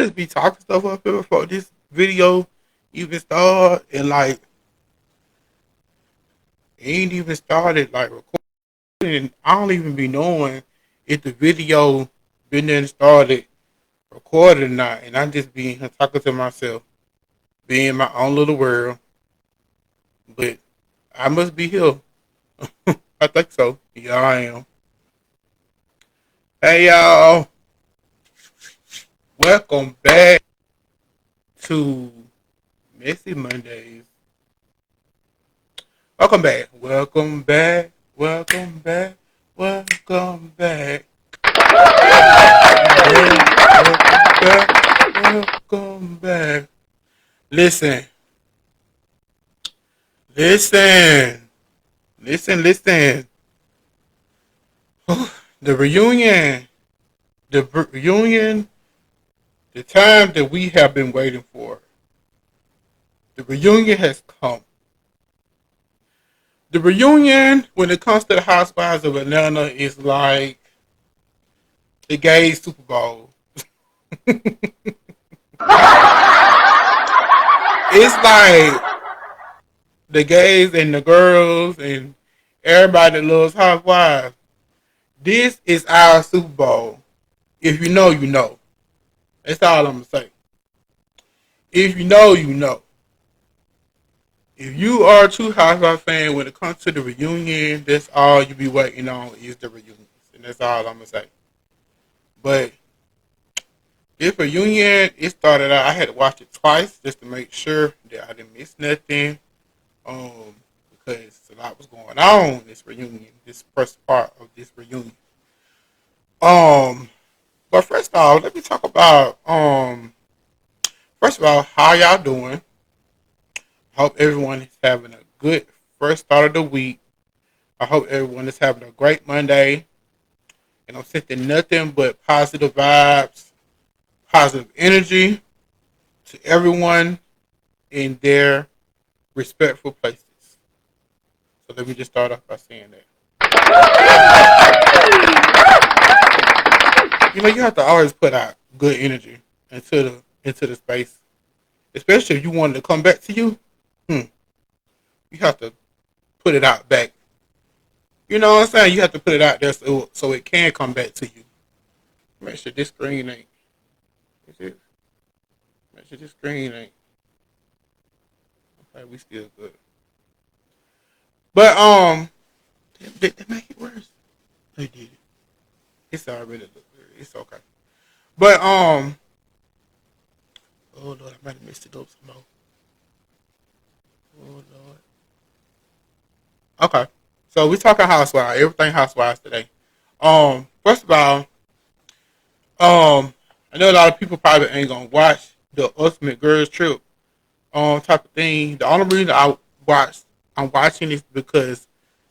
just be talking stuff up here before this video even start, and like it ain't even started like recording. And I don't even be knowing if the video been then started recorded or not, and I just be here talking to myself, being in my own little world. But I must be here. I think so. Yeah, I am. Hey y'all, welcome back to Messy Mondays. Welcome back. Welcome back. Welcome back. Welcome back. Welcome back. Welcome back. Listen. Listen. Listen. Listen. The reunion. The reunion. The time that we have been waiting for. The reunion has come. The reunion, when it comes to the Housewives of Atlanta, is like the gay Super Bowl. It's like the gays and the girls and everybody that loves Housewives. This is our Super Bowl. If you know, you know. That's all I'm going to say. If you know, you know. If you are a true Housewives fan, when it comes to the reunion, that's all you be waiting on is the reunions. And that's all I'm going to say. But this reunion, it started out, I had to watch it twice just to make sure that I didn't miss nothing. Because a lot was going on in this reunion, this first part of this reunion. But first off, let me talk about first of all, how y'all doing? Hope everyone is having a good first start of the week. I hope everyone is having a great Monday. And I'm sending nothing but positive vibes, positive energy to everyone in their respectful places. So let me just start off by saying that. You know, you have to always put out good energy into the space, especially if you want it to come back to you. You have to put it out back. You know what I'm saying? You have to put it out there so it can come back to you. Make sure this screen ain't. Is it? Make sure this screen ain't. Okay, we still good. But did they make it worse? They did it. It's already look good. It's okay. But oh Lord, I might have messed it up some more. Oh Lord. Okay. So we talking housewives, everything housewives today. First of all, I know a lot of people probably ain't gonna watch the Ultimate Girls Trip type of thing. The only reason I'm watching this because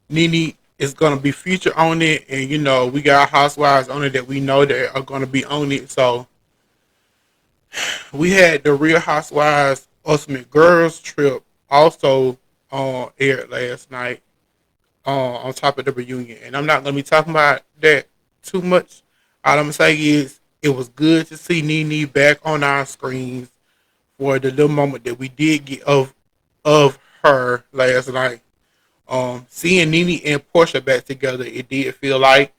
NeNe is gonna be featured on it, and you know we got housewives on it that we know that are gonna be on it. So we had the Real Housewives Ultimate Girls Trip also aired last night on top of the reunion, and I'm not gonna be talking about that too much. All I'm gonna say is it was good to see NeNe back on our screens for the little moment that we did get of her last night. Seeing NeNe and Porsha back together, it did feel like,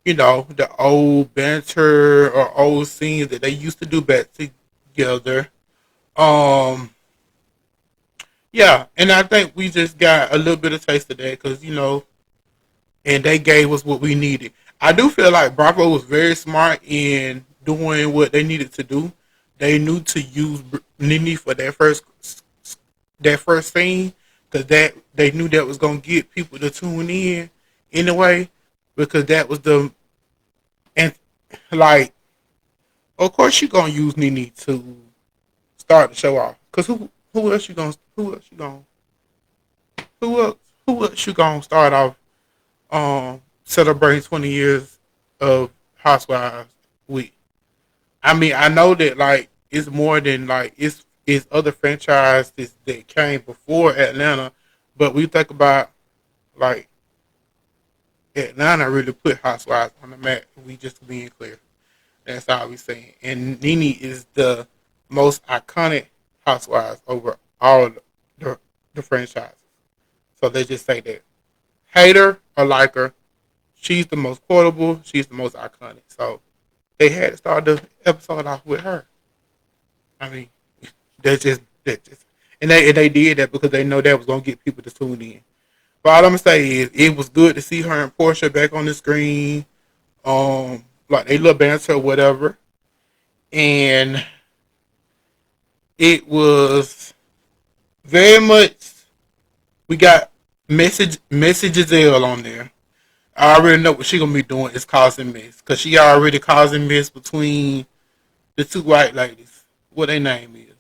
you know, the old banter or old scenes that they used to do back together. Um, yeah, and I think we just got a little bit of taste of that because, you know, and they gave us what we needed. I do feel like Bravo was very smart in doing what they needed to do. They knew to use NeNe for that first scene because that they knew that was gonna get people to tune in anyway because that was the and like of course you gonna use NeNe to start the show off because who else you gonna start off celebrating 20 years of Housewives with. I mean, I know that like it's more than like it's other franchises that came before Atlanta, but we think about like Atlanta really put Housewives on the map. We just being clear. That's all we saying. And NeNe is the most iconic housewives over all the franchises. So they just say that. Hate her or like her, she's the most quotable. She's the most iconic. So they had to start the episode off with her. I mean, that's just, and they did that because they know that was gonna get people to tune in. But all I'm gonna say is it was good to see her and Porsha back on the screen. Like they little banter or whatever, and it was very much. We got messages L on there. I already know what she gonna be doing is causing mess because she already causing mess between the two white ladies. What their name is,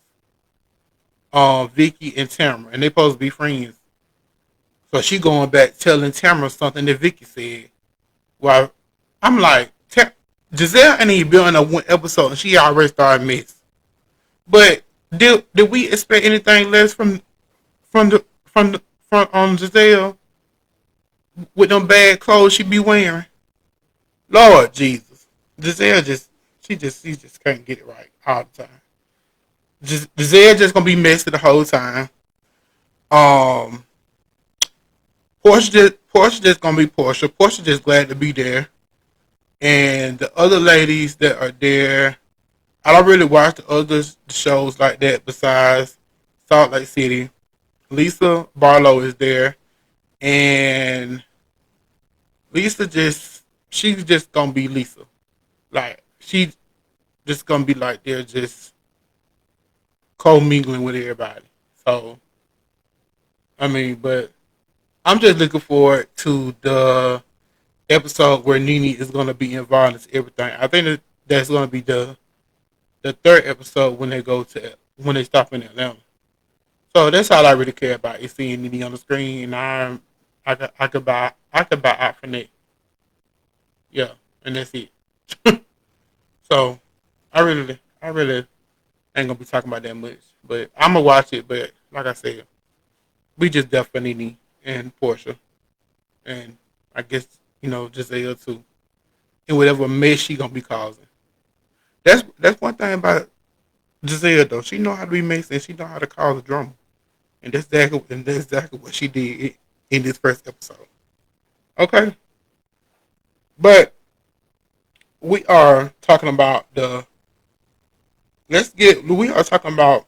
Vicky and Tamara, and they supposed to be friends. So she going back telling Tamara something that Vicky said. Well, I'm like, Giselle ain't even been on a one episode and she already started mess. But did we expect anything less from Giselle with them bad clothes she be wearing? Lord Jesus, Giselle she just can't get it right all the time. Giselle just gonna be messy the whole time. Um, Porsha just gonna be Porsha. Porsha just glad to be there, and the other ladies that are there, I don't really watch the other shows like that besides Salt Lake City. Lisa Barlow is there, and Lisa she's just gonna be Lisa. Like she just gonna be like they're just co-mingling with everybody. So I mean, but I'm just looking forward to the episode where NeNe is gonna be involved in everything. I think that's gonna be the third episode when they stop in Atlanta. So that's all I really care about is seeing NeNe on the screen, and I could buy out for that. Yeah, and that's it. So I really ain't gonna be talking about that much, but I'm gonna watch it. But like I said, we just definitely NeNe and Porsha, and I guess Giselle too, and whatever mess she gonna be causing. That's one thing about Giselle though. She know how to be messy and she know how to cause drama, and that's exactly what she did in this first episode. Okay, but we are talking about the we are talking about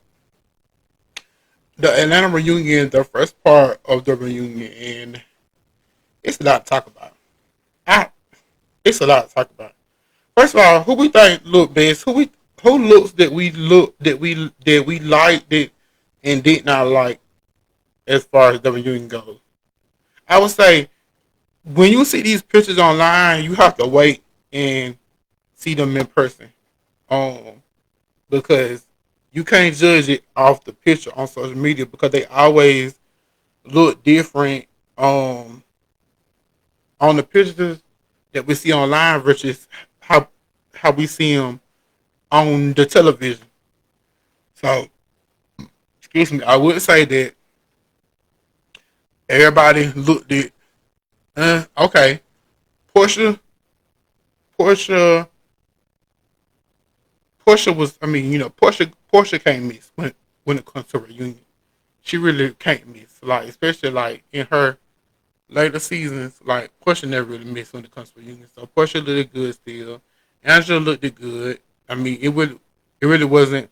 the Atlanta reunion, the first part of the reunion, and it's a lot to talk about. I It's a lot to talk about. First of all, who we think look best? Who looks that we liked it and did not like as far as the reunion goes? I would say when you see these pictures online, you have to wait and see them in person. Um, because you can't judge it off the picture on social media because they always look different on the pictures that we see online versus how we see them on the television. So, excuse me, I would say that everybody looked at okay. Portia, Portia, Portia was. I mean, Portia can't miss when it comes to reunion. She really can't miss. Like especially like in her later seasons, like Portia never really missed when it comes to reunion. So Portia looked good still. Angela looked good. I mean, it really wasn't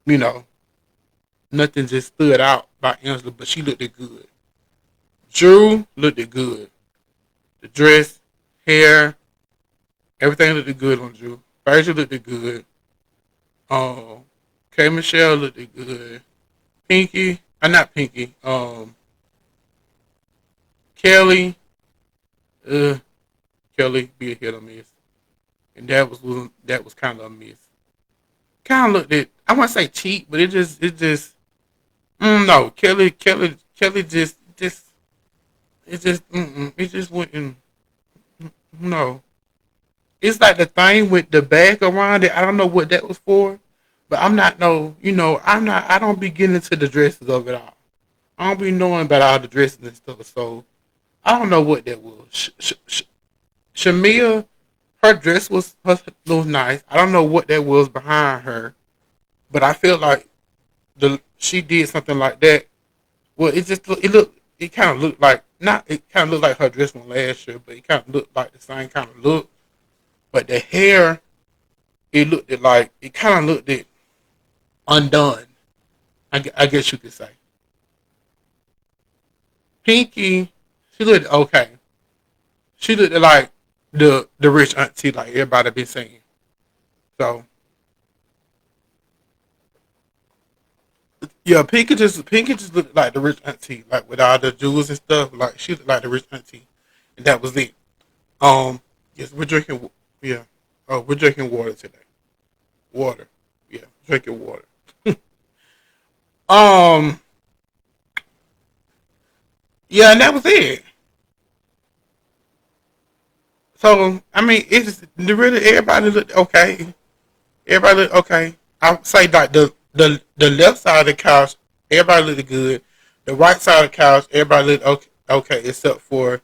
you know nothing just stood out by Angela, but she looked good. Drew looked good. The dress, hair, everything looked good on Drew. Rachel looked good. Um, K Michelle looked good. Pinky, not Pinky. Kelly, uh, Kelly be a hit or miss, and that was kind of a miss. Kind of looked at I want to say cheap, but it just no Kelly just it just wouldn't no. It's like the thing with the bag around it. I don't know what that was for, but I'm not no I'm not I don't be getting into the dresses of it all. I don't be knowing about all the dresses and stuff. So I don't know what that was. Shamia, her dress was nice. I don't know what that was behind her, but I feel like she did something like that. Well, it kind of looked like not it kind of looked like her dress from last year, but it kind of looked like the same kind of look. But the hair, it kind of looked it undone. I guess you could say. Pinky, she looked okay. She looked like the rich auntie like everybody been saying. So yeah, Pinky just looked like the rich auntie, like with all the jewels and stuff. Like she looked like the rich auntie, and that was it. Um, yes, we're drinking. Yeah, oh, we're drinking water today. Water. Yeah, drinking water. Um, yeah, and that was it. So I mean, it's really everybody looked okay. Everybody looked okay. I would say like the left side of the couch, everybody looked good. The right side of the couch, everybody looked okay, except for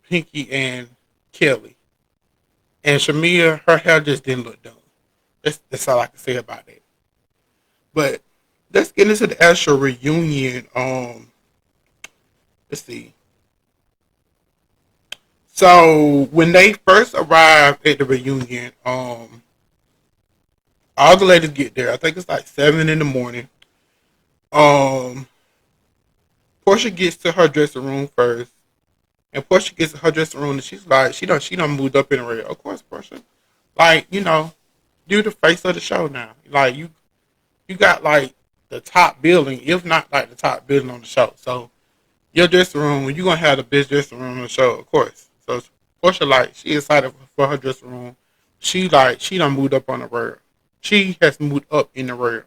Pinky and Kelly. And Shamia, her hair just didn't look done. That's all I can say about it. But let's get into the actual reunion. Let's see. So when they first arrived at the reunion, all the ladies get there. I think it's like 7 in the morning. Um, Porsha gets to her dressing room first, and Porsha gets to her dressing room, and she's like, she done moved up in the rail. Of course, Porsha, like you're the face of the show now. Like you got like the top building, if not like the top building on the show. So your dressing room, you're gonna have the best dressing room on the show, of course. So Porsha like she excited for her dressing room. She done moved up on the rail. She has moved up in the rail.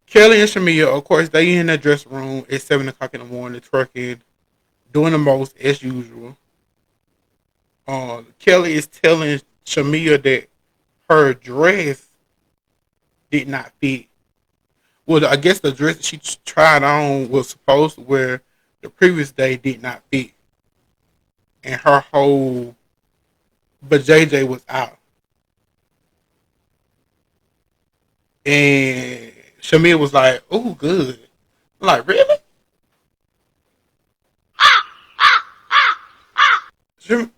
Kelly and Shamia, of course, they in the dressing room at 7 o'clock in the morning, twerking, doing the most as usual. Kelly is telling Shamia that her dress did not fit. Well, I guess the dress that she tried on was supposed to wear the previous day did not fit, and her whole but JJ was out, and Shamia was like, "Oh, good." I'm like, really?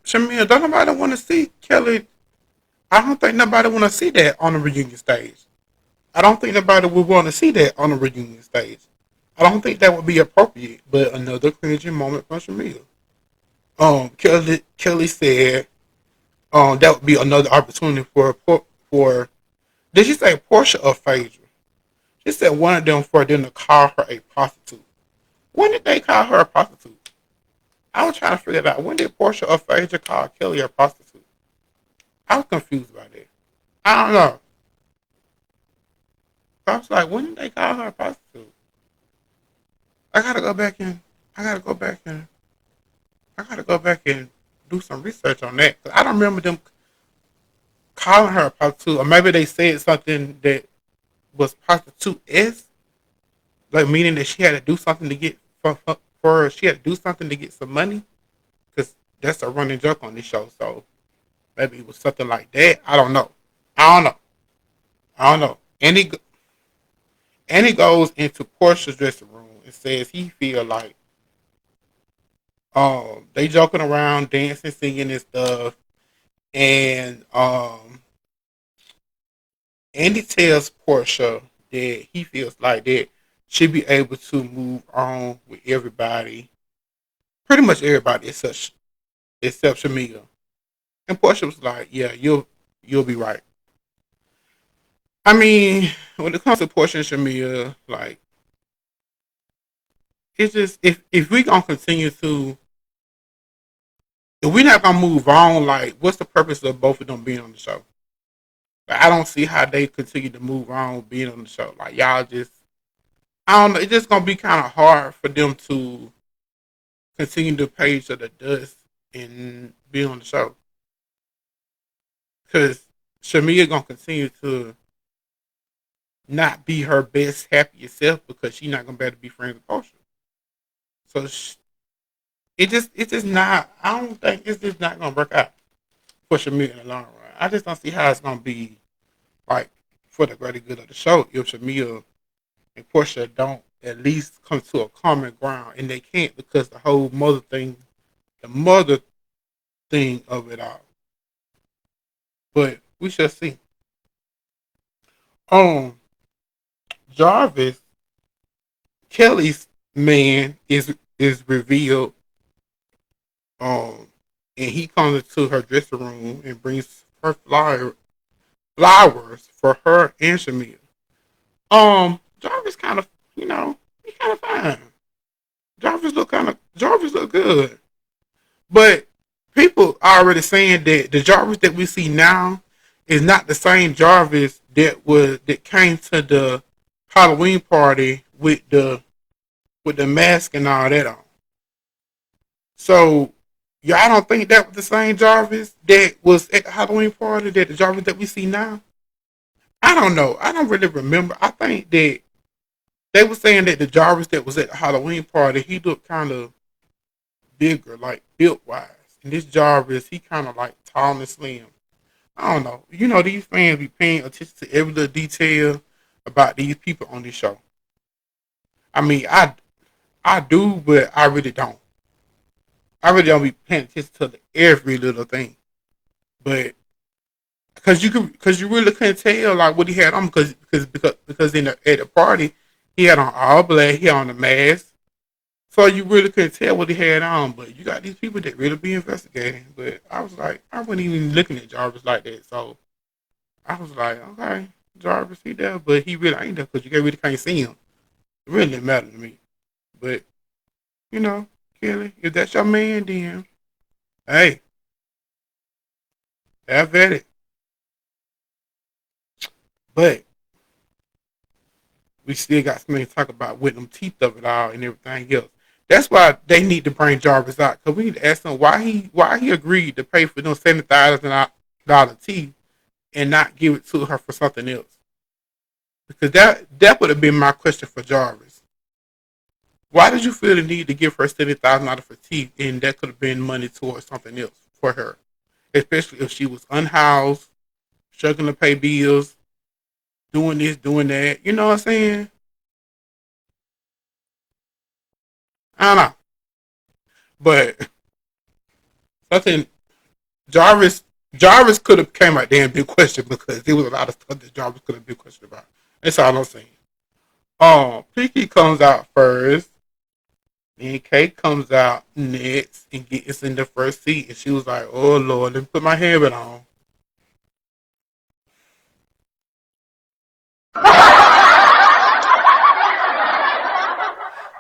Shamia, don't nobody want to see Kelly. I don't think nobody want to see that on the reunion stage. I don't think nobody would want to see that on the reunion stage. I don't think that would be appropriate. But another cringing moment from Shamia. Kelly said, that would be another opportunity for. Did she say Porsha or Phaedra? She said one of them for them to call her a prostitute. When did they call her a prostitute? I was trying to figure it out. When did Porsha or Phaedra call Kelly a prostitute? I was confused by that. I don't know. I was like, when did they call her a prostitute? I gotta go back and I gotta go back and I gotta go back and do some research on that. 'Cause I don't remember them calling her a prostitute, or maybe they said something that was prostitute s, like meaning that she had to do something to get for her. She had to do something to get some money, because that's a running joke on this show. So maybe it was something like that. I don't know. I don't know. I don't know. And he goes into Portia's dressing room and says he feel like they joking around, dancing, singing and stuff, and Andy tells Portia that he feels like that she'll be able to move on with everybody, pretty much everybody except Shamia. And Portia was like, "Yeah, you'll be right." I mean, when it comes to Portia and Shamia, like it's just if we gonna continue to if we're not gonna move on, like what's the purpose of both of them being on the show? Like, I don't see how they continue to move on being on the show. Like y'all just I don't know. It's just gonna be kind of hard for them to continue to pay each other dust and be on the show because Shamia gonna continue to not be her best happiest self because she's not gonna be able to be friends with Porsche. So it's just not. I don't think it's just not gonna work out Porsha Mia in the long run. I just don't see how it's gonna be like for the greater good of the show if Shamia and Porsha don't at least come to a common ground, and they can't because the mother thing of it all. But we shall see. Um, Jarvis, Kelly's man is revealed. Um, and he comes into her dressing room and brings her flowers for her and Shamia. Jarvis kind of, he kind of fine. Jarvis look good, but people are already saying that the Jarvis that we see now is not the same Jarvis that came to the Halloween party with the mask and all that on. So y'all don't think that was the same Jarvis that was at the Halloween party that the Jarvis that we see now? I don't know. I don't really remember. I think that they were saying that the Jarvis that was at the Halloween party, he looked kind of bigger, like built wise. And this Jarvis, he kind of like tall and slim. I don't know. These fans be paying attention to every little detail about these people on this show. I mean, I do, but I really don't. I really don't be paying attention to every little thing. But because you really couldn't tell like what he had on because at the party he had on all black, he had on the mask, so you really couldn't tell what he had on. But you got these people that really be investigating. But I was like, I wasn't even looking at Jarvis like that, so I was like, okay, Jarvis he there, but he really ain't there because you really can't see him. It really didn't matter to me. But Kelly, if that's your man, then hey, have at it. But we still got something to talk about with them teeth of it all and everything else. That's why they need to bring Jarvis out because we need to ask him why he agreed to pay for them $70,000 teeth and not give it to her for something else. Because that would have been my question for Jarvis. Why did you feel the need to give her $70,000 for teeth and that could have been money towards something else for her, especially if she was unhoused, struggling to pay bills, doing this, doing that. You know what I'm saying? I don't know. But something Jarvis Jarvis could have came out there and been questioned because there was a lot of stuff that Jarvis could have been questioned about. That's all I'm saying. Pinky comes out first, then Kate comes out next and gets in the first seat, and she was like, "Oh Lord, let me put my helmet on."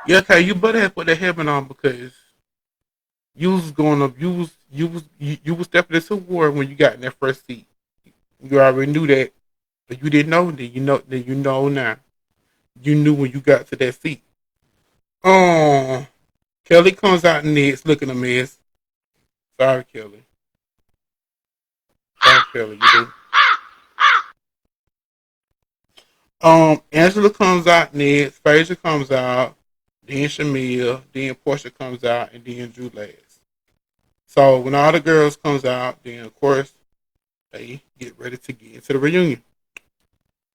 Yeah, okay, you better have put the helmet on because you was going up, you was stepping into war when you got in that first seat. You already knew that, but you didn't know. Then you know now. You knew when you got to that seat. Oh, Kelly comes out next, looking a mess. Sorry, Kelly. Sorry, Kelly. You do. Angela comes out next. Phaedra comes out. Then Shamia. Then Porsha comes out, and then Drew last. So when all the girls comes out, then of course they get ready to get into the reunion.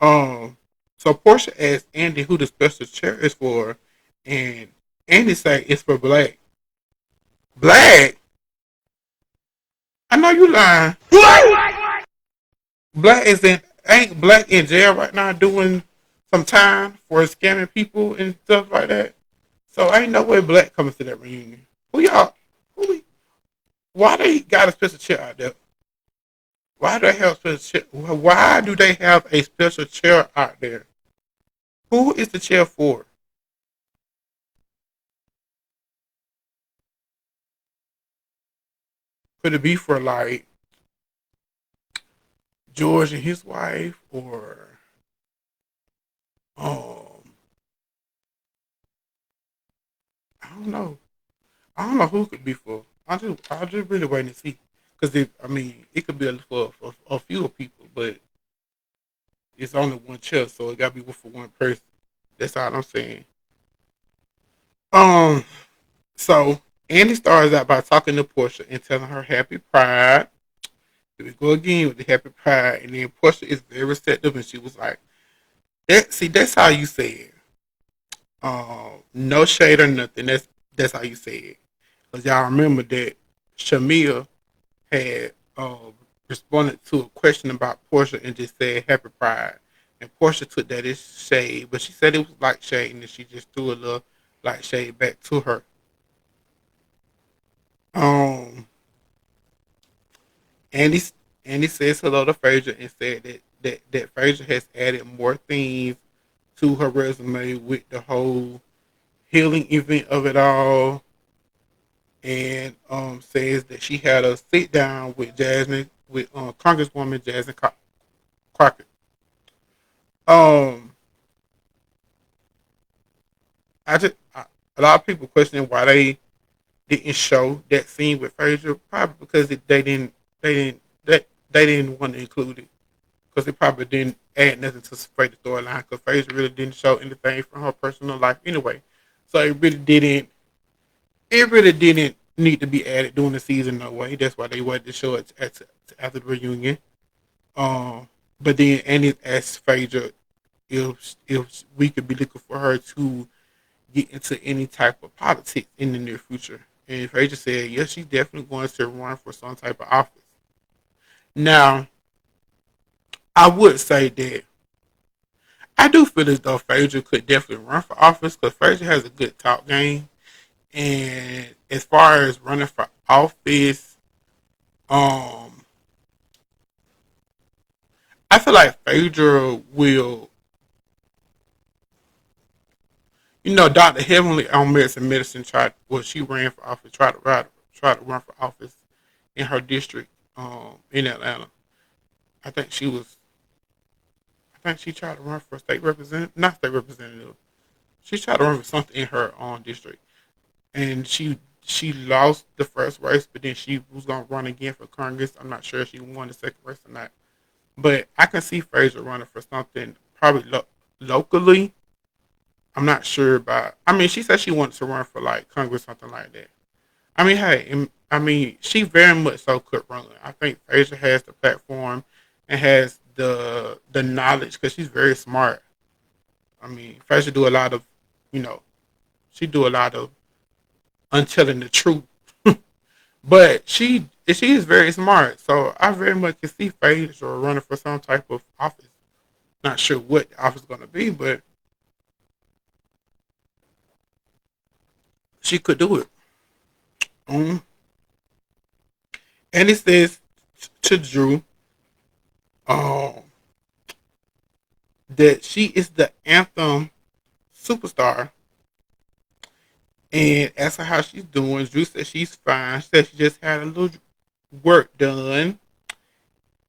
Um, so Portia asked Andy who the special chair is for, and Andy say it's for Black. Black? I know you lying. Black is in ain't Black in jail right now doing some time for scamming people and stuff like that. So ain't no way Black comes to that reunion. Who y'all? Who? Why they got a special chair out there? Why do they have a special chair? Why do they have a special chair out there? Who is the chair for? Could it be for like George and his wife, or um, I don't know. I don't know who it could be for. I just really waiting to see because it could be for a few people, but it's only one chair, so it got to be for one person. That's all I'm saying. Um, so Andy starts out by talking to Portia and telling her happy Pride. Here we go again with the happy pride. And then Porsha is very receptive, and she was like, "That see, that's how you say it. No shade or nothing. That's how you say it. Cause y'all remember that Shamia had responded to a question about Porsha and just said happy pride. And Porsha took that as shade, but she said it was like shade, and then she just threw a little like shade back to her. Um, Andy Andy says hello to Frazier and said that Frazier has added more things to her resume with the whole healing event of it all, and says that she had a sit down with Jasmine with Congresswoman Jasmine Crockett. Um, a lot of people questioning why they didn't show that scene with Frazier, probably because they didn't want to include it because they probably didn't add nothing to spread the storyline because Frazier really didn't show anything from her personal life anyway, so it really didn't need to be added during the season no way. That's why they wanted to show it after the reunion. Um, but then Annie asked Frazier if we could be looking for her to get into any type of politics in the near future. And Frazier said, yes, she's definitely going to run for some type of office. Now, I would say that I do feel as though Frazier could definitely run for office because Frazier has a good talk game. And as far as running for office, um, I feel like Phaedra will, Dr. Heavenly on Medicine tried, well, she ran for office, tried to run for office in her district, in Atlanta. I think she was, I think she tried to run for state representative, not state representative. She tried to run for something in her own district, and she lost the first race, but then she was gonna run again for Congress. I'm not sure if she won the second race or not. But I can see Fraser running for something probably locally. I'm not sure about. I mean, she said she wants to run for like Congress, something like that. I mean, hey, I mean, she very much so could run. I think Fraser has the platform and has the knowledge because she's very smart. I mean, Fraser do a lot of, you know, she do a lot of untelling the truth, but she is very smart. So I very much can see Fraser running for some type of office. Not sure what the office is going to be, but she could do it. Um, and it says to Drew um, that she is the anthem superstar. And asked her how she's doing. Drew said she's fine. She said she just had a little work done.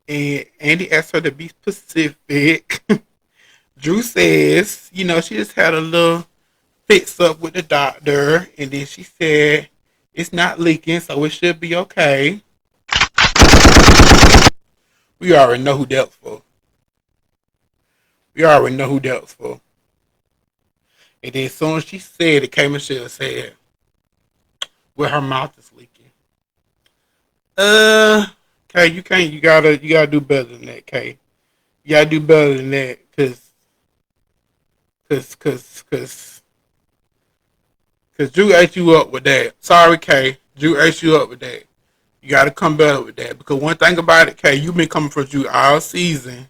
And Andy asked her to be specific. Drew says, she just had a little fix up with the doctor. And then she said, it's not leaking, so it should be okay. We already know who that was for. We already know who that was for. And then as soon as she said it, K. Michelle said, well, her mouth is leaking. Kay, you can't. You gotta do better than that, Kay. You gotta do better than that, cause Drew ate you up with that. Sorry, Kay. Drew ate you up with that. You gotta come better with that, because one thing about it, Kay, you've been coming for Drew all season,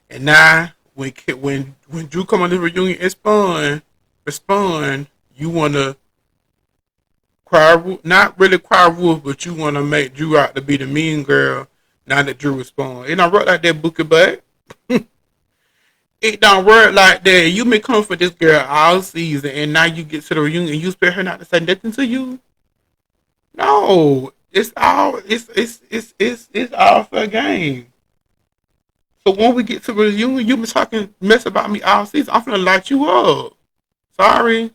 and now when Drew come on the reunion and respond, you wanna not really cry wolf, but you want to make Drew out to be the mean girl. Now that Drew responds, it don't work like that, Booker Butt. It don't work like that. You been coming for this girl all season, and now you get to the reunion and you expect her not to say nothing to you. No, it's all for a game. So when we get to the reunion, you been talking mess about me all season. I'm gonna light you up. Sorry,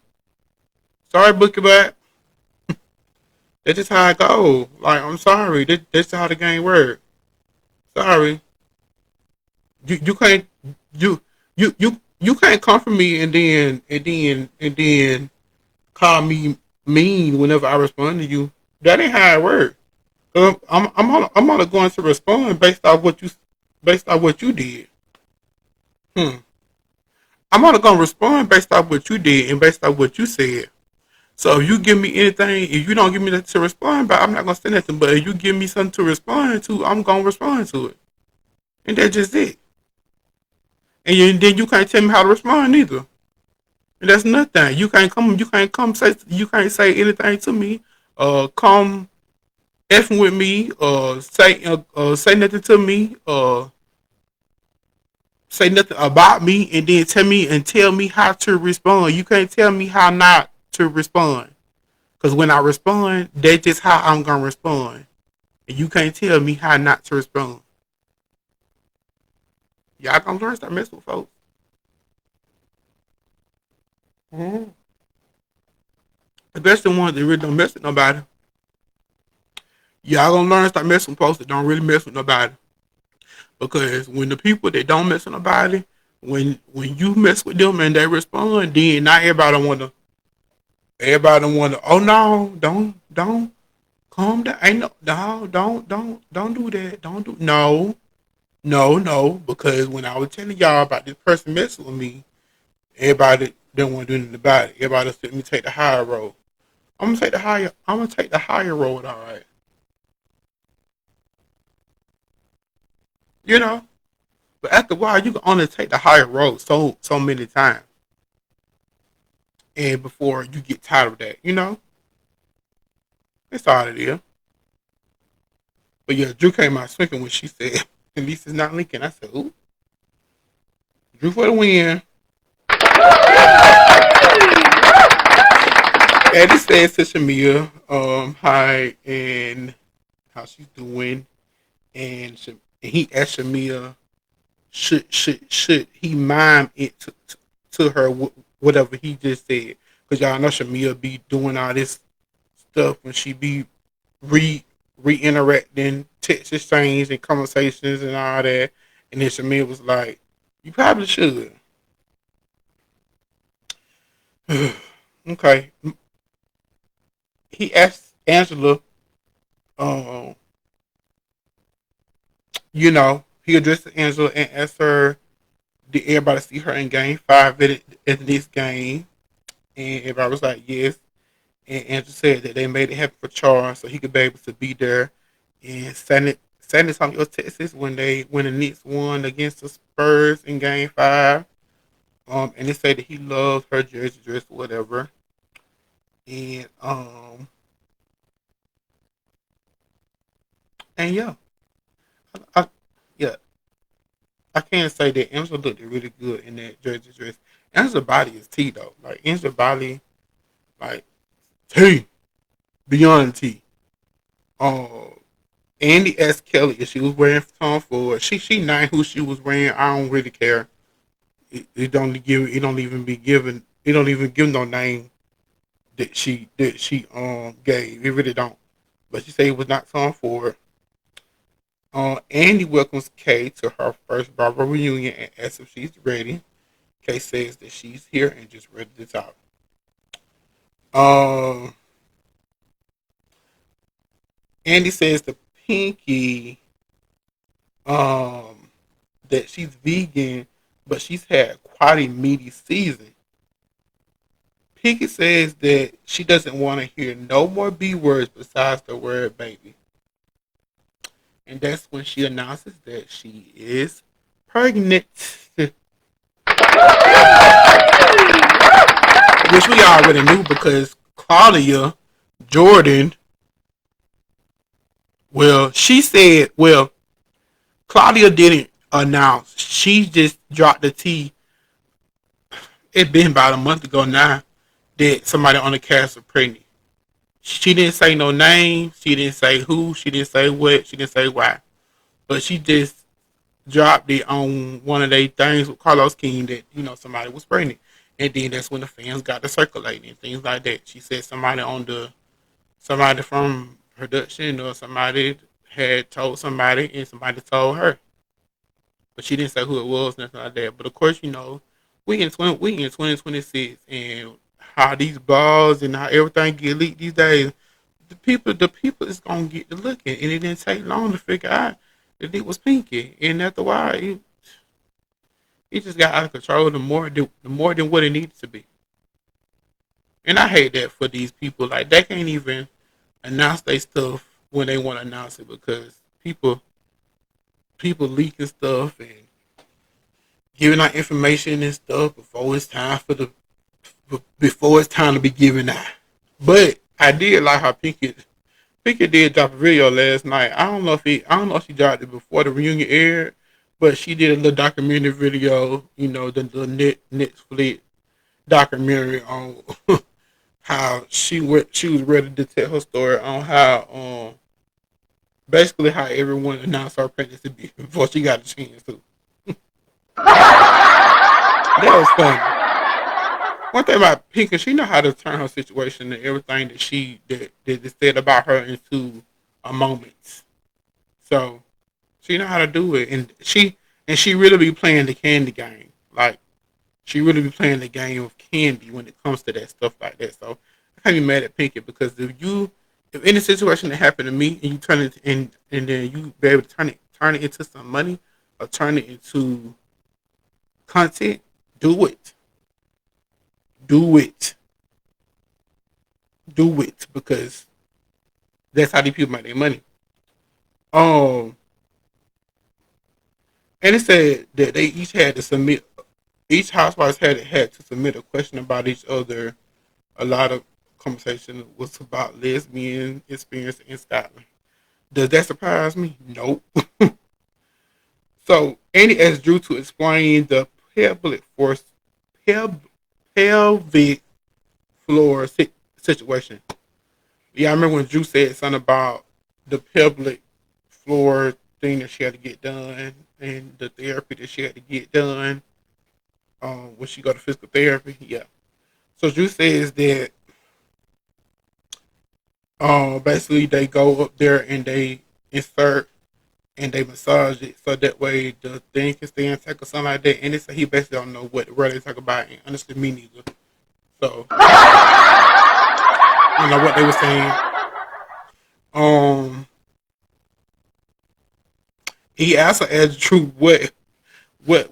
sorry, Booker Butt. That's just how I go. Like, I'm sorry. That's how the game works. Sorry. You can't you can't come for me and then call me mean whenever I respond to you. That ain't how it works. I'm only going to respond based off what you did. Hmm. I'm only going to respond based off what you did and based off what you said. So if you give me anything, if you don't give me that to respond, but I'm not gonna say nothing. But if you give me something to respond to, I'm gonna respond to it, and that's just it. Then you can't tell me how to respond either. And that's nothing. You can't say anything to me. Come effing with me. Say nothing to me. Say nothing about me, and then tell me how to respond. You can't tell me how not to respond. Cause when I respond, that's just how I'm gonna respond. And you can't tell me how not to respond. Y'all gonna learn stop messing with folks. Mm-hmm. Especially the ones that really don't mess with nobody. Y'all gonna learn stop messing with folks that don't really mess with nobody. Because when the people that don't mess with nobody, when you mess with them and they respond, then not everybody wanna oh no, don't calm down. Ain't no don't do that. Don't do no, because when I was telling y'all about this person messing with me, everybody didn't want to do anything about it. Everybody said me take the higher road. I'm gonna take the higher road, all right. You know? But after a while you can only take the higher road so many times. And before you get tired of that, you know? That's all it is. But yeah, Drew came out swinging when she said, at least it's not Lincoln. I said, ooh, Drew for the win. Eddie said to Shamia, hi, and how she's doing. And he asked Shamia, should he mime it to her whatever he just said? Because y'all know Shamia be doing all this stuff when she be re-interacting text exchange and conversations and all that. And then Shamia was like, you probably should. Okay. He asked Angela, um, he addressed Angela and asked her, did everybody see her in game 5 at this game? And everybody was like, yes. And Angela said that they made it happen for Charles so he could be able to be there in San Antonio, Texas when the Knicks won against the Spurs in game 5. And they said that he loved her jersey dress, whatever. And and yeah, I yeah, I can say that Angela looked really good in that jersey dress. Angela's body is T though. Like Angela's body, like T beyond T. Um, Andy asked Kelly if she was wearing Tom Ford. She named who she was wearing. I don't really care. It don't even give no name that she gave. It really don't. But she said it was not Tom Ford. Andy welcomes Kay to her first Barbara reunion and asks if she's ready. Kay says that she's here and just ready to talk. Um, Andy says to Pinky um, that she's vegan, but she's had quite a meaty season. Pinky says that she doesn't want to hear no more B words besides the word baby. And that's when she announces that she is pregnant. Which we already knew because Claudia Jordan, Claudia didn't announce. She just dropped the T. It's been about a month ago now that somebody on the cast was pregnant. She didn't say no name. She didn't say who. She didn't say what. She didn't say why. But she just dropped it on one of their things with Carlos King that somebody was pregnant, and then that's when the fans got to circulating and things like that. She said somebody from production or somebody had told somebody and somebody told her, but she didn't say who it was, nothing like that. But of course, we in 2026 and how these blogs and how everything get leaked these days. the people is gonna get to looking, and it didn't take long to figure out that it was Pinky. And after a while, it just got out of control. The more than what it needed to be. And I hate that for these people. Like they can't even announce their stuff when they want to announce it because people leaking stuff and giving out information and stuff before it's time to be given out. But I did like how Pinky did drop a video last night. I don't know if she dropped it before the reunion aired, but she did a little documentary video. The Netflix documentary on how she was ready to tell her story on how basically how everyone announced her pregnancy before she got a chance to. That was funny. One thing about Pinky, she know how to turn her situation and everything that is said about her into a moment. So she know how to do it, and she really be playing the candy game. Like she really be playing the game of candy when it comes to that stuff like that. So I can't be mad at Pinky because if any situation that happened to me and you turn it and then you be able to turn it into some money or turn it into content, do it. Do it. Do it because that's how these people make their money. Um, and it said that they each had to submit. Each housewife had to submit a question about each other. A lot of conversation was about lesbian experience in Scotland. Does that surprise me? Nope. So Annie asked Drew to explain the pelvic force, pel- pelvic floor situation. Yeah, I remember when Drew said something about the pelvic floor thing that she had to get done and the therapy that she had to get done when she go to physical therapy. Yeah. So Drew says that basically they go up there and they insert and they massage it so that way the thing can stay intact or something like that. And it's he basically don't know what word they talk about, and honestly me neither. So I don't know what they were saying. Um, he also asked Drew what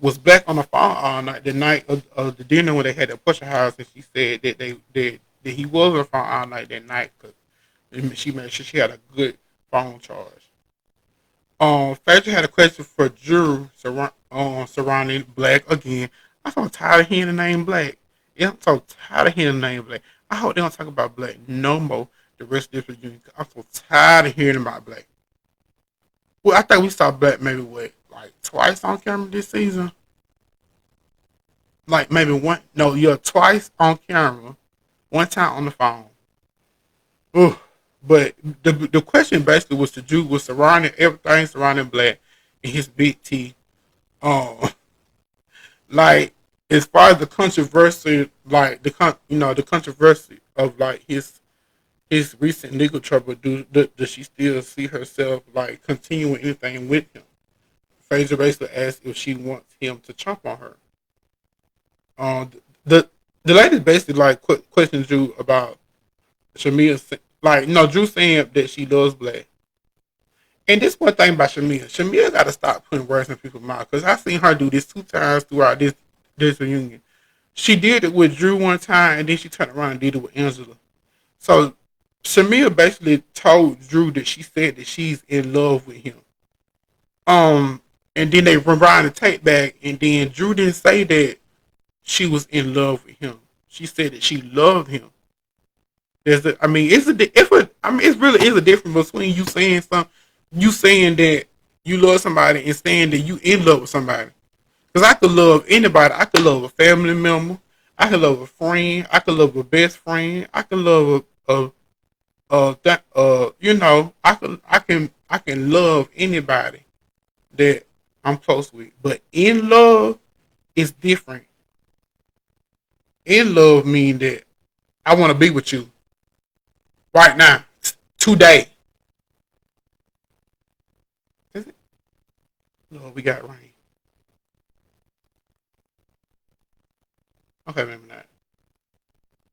was back on the phone all night, the night of the dinner when they had at Porsha house, and she said that he was on the phone all night that night because she made sure she had a good phone charge. Frazier had a question for Drew surrounding Black again. I'm so tired of hearing the name Black. Yeah, I'm so tired of hearing the name Black. I hope they don't talk about Black no more the rest of this reunion. I'm so tired of hearing about Black. Well, I think we saw Black maybe what, like twice on camera this season. Like maybe one, no, yeah, twice on camera, one time on the phone. Ooh. But the question basically was to Drew was surrounding everything surrounding Black and his big T. Um, like as far as the controversy, like the controversy of like his recent legal trouble, does she still see herself like continuing anything with him? Fraser basically asked if she wants him to chomp on her. The the lady basically like questioned Drew about Shamia, like no, Drew saying that she loves Black. And this one thing about Shamia, Shamia got to stop putting words in people's mouth because I seen her do this two times throughout this reunion. She did it with Drew one time, and then she turned around and did it with Angela. So Shamia basically told Drew that she said that she's in love with him. And then they rewind the tape back, and then Drew didn't say that she was in love with him. She said that she loved him. I mean, it really is a difference between you saying that you love somebody and saying that you in love with somebody. Because I could love anybody. I could love a family member. I could love a friend. I could love a best friend. I could love I can love anybody that I'm close with. But in love is different. In love mean that I want to be with you right now, today. Is it? No, we got rain. Okay, maybe not.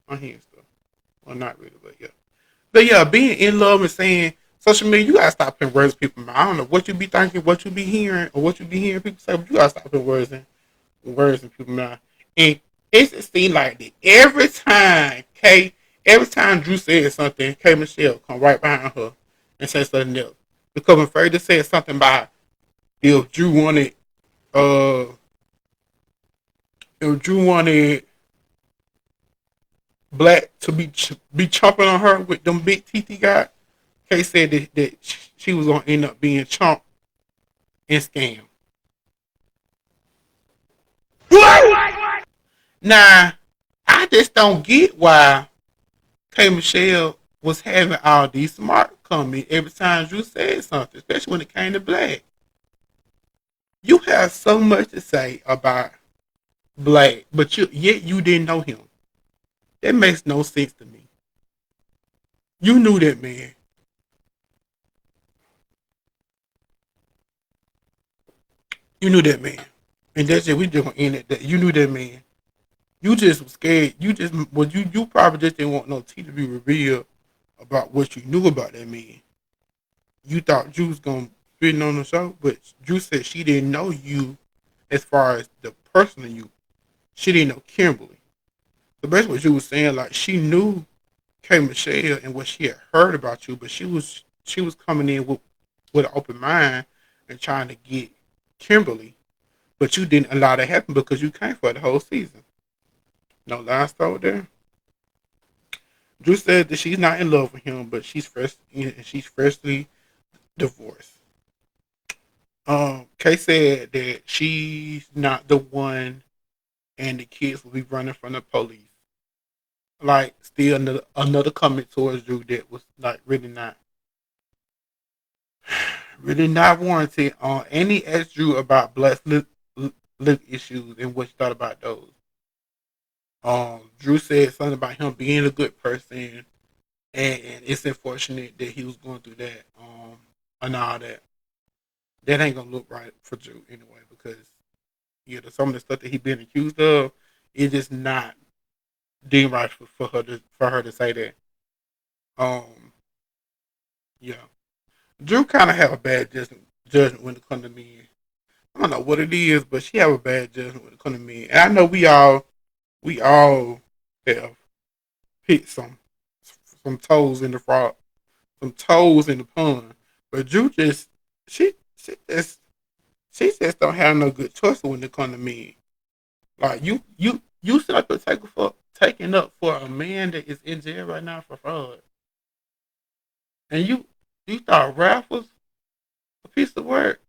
I'm hearing stuff. Well, not really, but yeah. But yeah, being in love and saying social media, you gotta stop putting words in people's mouth. I don't know what you be thinking, what you be hearing, or what you be hearing people say, but you gotta stop putting words in people's mouth. And it just seems like that every time Drew said something, K Michelle come right behind her and say something else. Because when Ferdy said something about if Drew wanted uh if Drew wanted Black to be chomping on her with them big teeth he got, Kay said that she was gonna end up being chomped and scammed. What? Now, I just don't get why K Michelle was having all these smart comments every time Drew said something, especially when it came to Black. You have so much to say about Black, but yet you didn't know him. That makes no sense to me. You knew that man. You knew that man. And that's it. We just gonna end it. That you knew that man. You just was scared. You probably just didn't want no tea to be revealed about what you knew about that man. You thought Drew was gonna fit on the show, but Drew said she didn't know you as far as the person of you. She didn't know Kimberly. So basically what you was saying, like she knew K Michelle and what she had heard about you, but she was coming in with an open mind and trying to get Kimberly. But you didn't allow that happen because you came for the whole season. No lies told there. Drew said that she's not in love with him, but she's freshly divorced. Kay said that she's not the one, and the kids will be running from the police. Like, still another comment towards Drew that was like really not warranted. Any asked Drew about Black's lip issues and what she thought about those. Drew said something about him being a good person, and it's unfortunate that he was going through that, and all that. That ain't gonna look right for Drew anyway, because some of the stuff that he been accused of is just not deemed right for her to say that. Um, yeah, Drew kind of have a bad judgment when it comes to men. I don't know what it is, but she have a bad judgment when it comes to men, and I know we all have hit some toes in the frog, some toes in the pond. But Drew just she just she just don't have no good choice when it comes to men. Like you sit up there taking up for a man that is in jail right now for fraud, and you thought Ralph was a piece of work.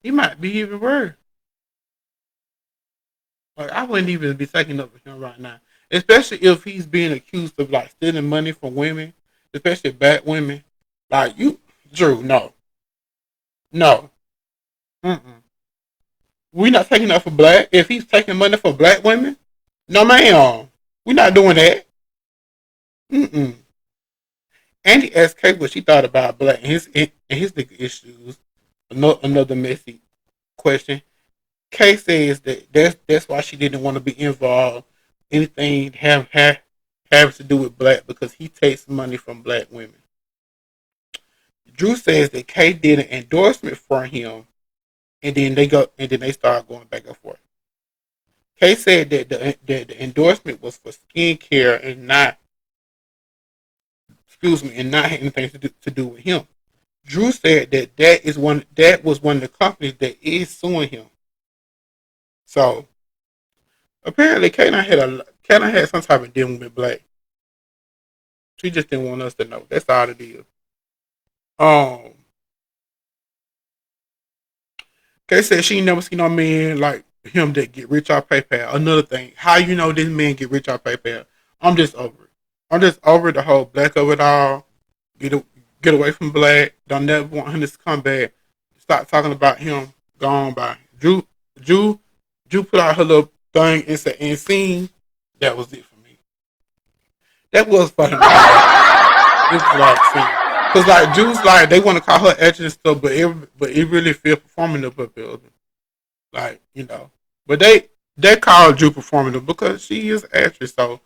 He might be even worse. Like I wouldn't even be taking up for him right now, especially if he's being accused of like stealing money from women, especially black women. Like you, Drew, no, no, mm-mm. We not taking up for black. If he's taking money for black women, no, ma'am, we not doing that. Mm-mm. Andy asked Kate what she thought about black and his nigga issues. Another messy question. Kay says that's why she didn't want to be involved anything having to do with black because he takes money from black women. Drew says that Kay did an endorsement for him, and then they start going back and forth. Kay said that the endorsement was for skincare and not and not had anything to do with him. Drew said that was one of the companies that is suing him. So apparently, Kayla had some type of dealing with black. She just didn't want us to know. That's all it is. Um, Kay said she never seen no man like him that get rich off PayPal. Another thing, how you know this man get rich off PayPal? I'm just over it. I'm just over the whole black of it all. Get get away from black. Don't never want him to come back. Stop talking about him. Gone by. Drew, Drew put out her little thing and said, and seen. That was it for me. That was fucking awesome. This is what I've seen. Cause like Drew's like they want to call her actress and stuff, but it really feel performing up a building. Like but they call Drew performing up because she is an actress. So,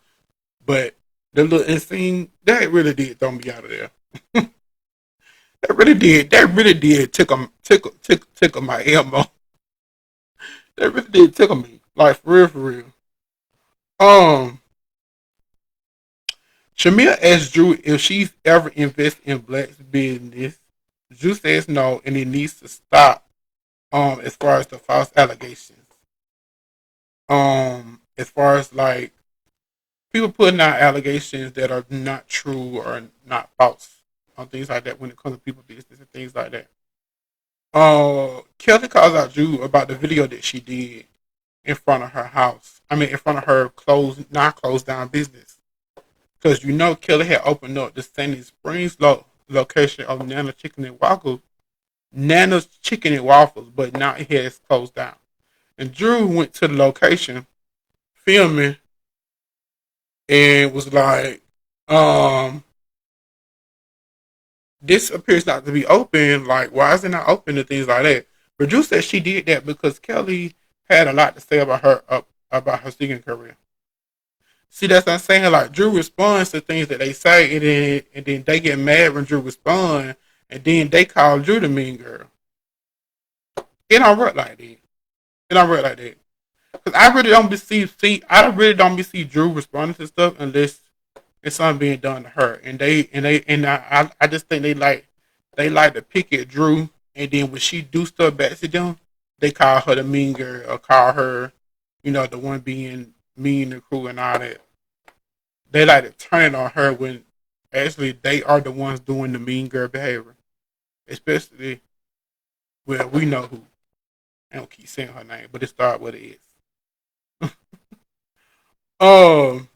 but the little insane, that really did throw me out of there. That really did. That really did tickle my elbow. That really did tickle me. Like for real, for real. Um, Shamia asked Drew if she's ever invested in Black's business. Drew says no, and it needs to stop. As far as the false allegations. As far as like people putting out allegations that are not true or not false on things like that when it comes to people business and things like that. Kelly calls out Drew about the video that she did in front of her house. I mean, in front of her not closed down business. Because you know Kelly had opened up the Sandy Springs location of Nana's Chicken and Waffles, but now it has closed down. And Drew went to the location filming and was like, this appears not to be open. Like, why is it not open and things like that? But Drew said she did that because Kelly had a lot to say about her singing career. See, that's what I'm saying. Like Drew responds to things that they say, and then they get mad when Drew responds, and then they call Drew the mean girl. It don't work like that. It don't work like that. Cause I really don't see Drew responding to stuff unless it's something being done to her, I just think they like to pick at Drew, and then when she do stuff back to them, they call her the mean girl or call her, the one being mean and cruel and all that. They like to turn it on her when actually they are the ones doing the mean girl behavior, especially well we know who. I don't keep saying her name, but it starts with it is. um.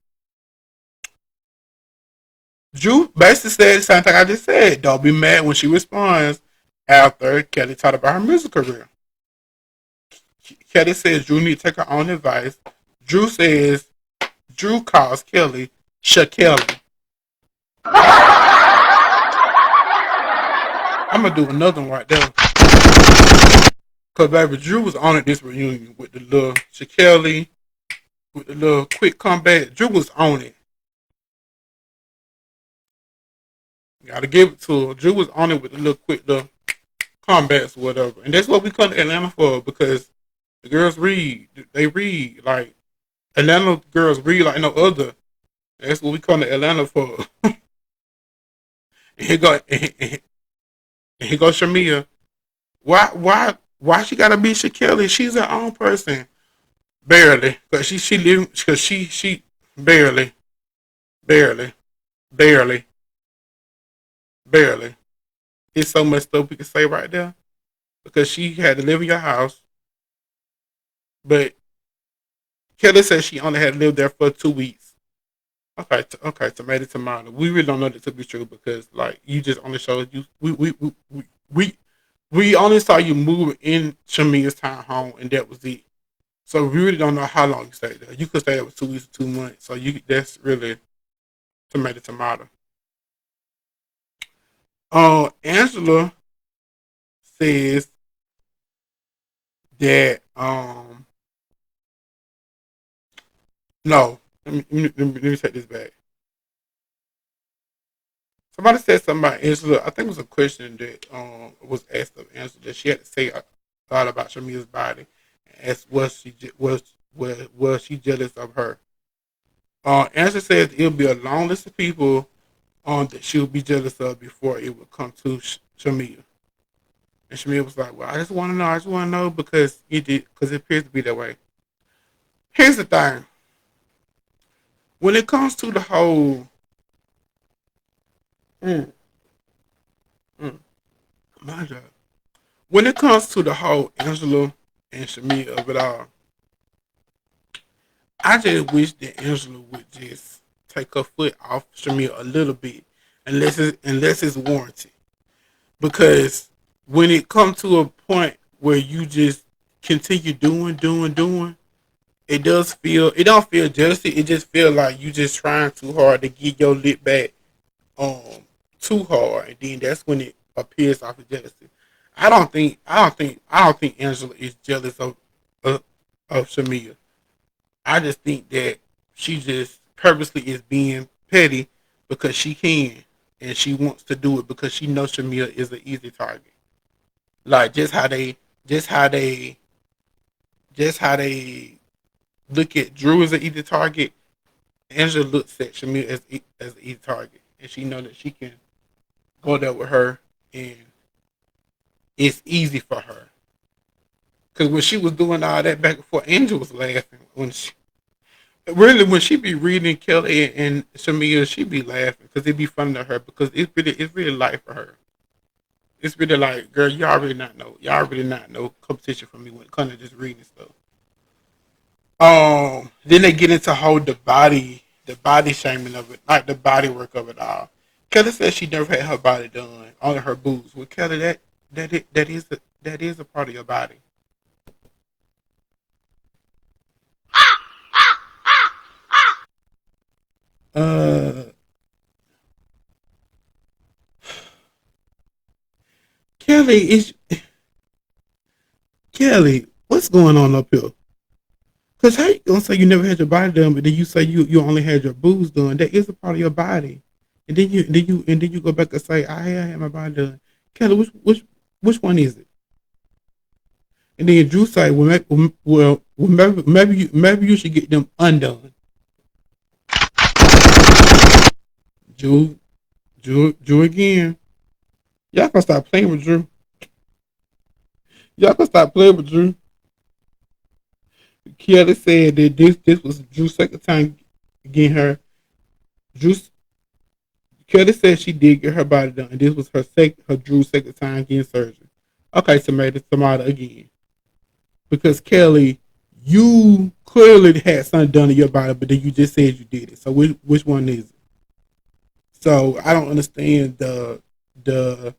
Drew basically said the same thing I just said. Don't be mad when she responds after Kelly talked about her music career. Kelly says Drew need to take her own advice. Drew calls Kelly Shakelly. I'm gonna do another one right there. Cause baby Drew was on at this reunion with the little Shakelly, with the little quick comeback. Drew was on it. Gotta give it to her. Drew was on it with the little quick little combats or whatever. And that's what we come to Atlanta for because the girls read. They read. Like Atlanta girls read like no other. That's what we come to Atlanta for. and here go Shamia. Why she gotta be Shakelly? She's her own person. Barely. Cause she barely. Barely. Barely. Barely. It's so much stuff we can say right there. Because she had to live in your house. But Kelly said she only had lived there for 2 weeks. Okay, tomato. We really don't know that to be true because like you just only showed you we only saw you move in Shamia's town home and that was it. So we really don't know how long you stayed there. You could stay there for 2 weeks or 2 months. So that's really tomato. Angela says that no. Let me take this back. Somebody said something about Angela. I think it was a question that was asked of Angela that she had to say a lot about Shamia's body. As was she jealous of her? Angela says it'll be a long list of people that she would be jealous of before it would come to Shamia. And Shamia was like, "Well, I just want to know because it appears to be that way." Here's the thing: when it comes to the whole, mm, mm, my job. When it comes to the whole Angela and Shamia of it all, I just wish that Angela would just take her foot off Shamia a little bit, unless it's warranted. Because when it comes to a point where you just continue doing, it don't feel jealousy. It just feel like you just trying too hard to get your lip back um too hard, and then that's when it appears off of jealousy. I don't think Angela is jealous of Shamia. I just think that she just purposely is being petty because she can and she wants to do it because she knows Shamia is an easy target. Like just how they, just how they look at Drew as an easy target. Angela looks at Shamia as an easy target, and she know that she can go there with her, and it's easy for her. Because when she was doing all that back and forth, Angela was laughing when she be reading Kelly and Shamia, she be laughing because it be funny to her because it's really light for her. It's really like, girl, y'all really not know competition for me when it comes to just reading stuff. Then they get into whole the body shaming of it, like the body work of it all. Kelly says she never had her body done, only her boobs. Well, Kelly, that is a part of your body. Uh, Kelly is Kelly. What's going on up here? Cause how you gonna say you never had your body done, but then you say you only had your boobs done? That is a part of your body, and then you go back and say I had my body done. Kelly, which one is it? And then Drew say, maybe you should get them undone. Drew, Drew again. Y'all gonna stop playing with Drew. Y'all gonna stop playing with Drew. Kelly said that this was Drew's second time getting her. Drew Kelly said she did get her body done, and this was her Drew's second time getting surgery. Okay, Samara again, because Kelly, you clearly had something done to your body, but then you just said you did it. So which one is it? So I don't understand the the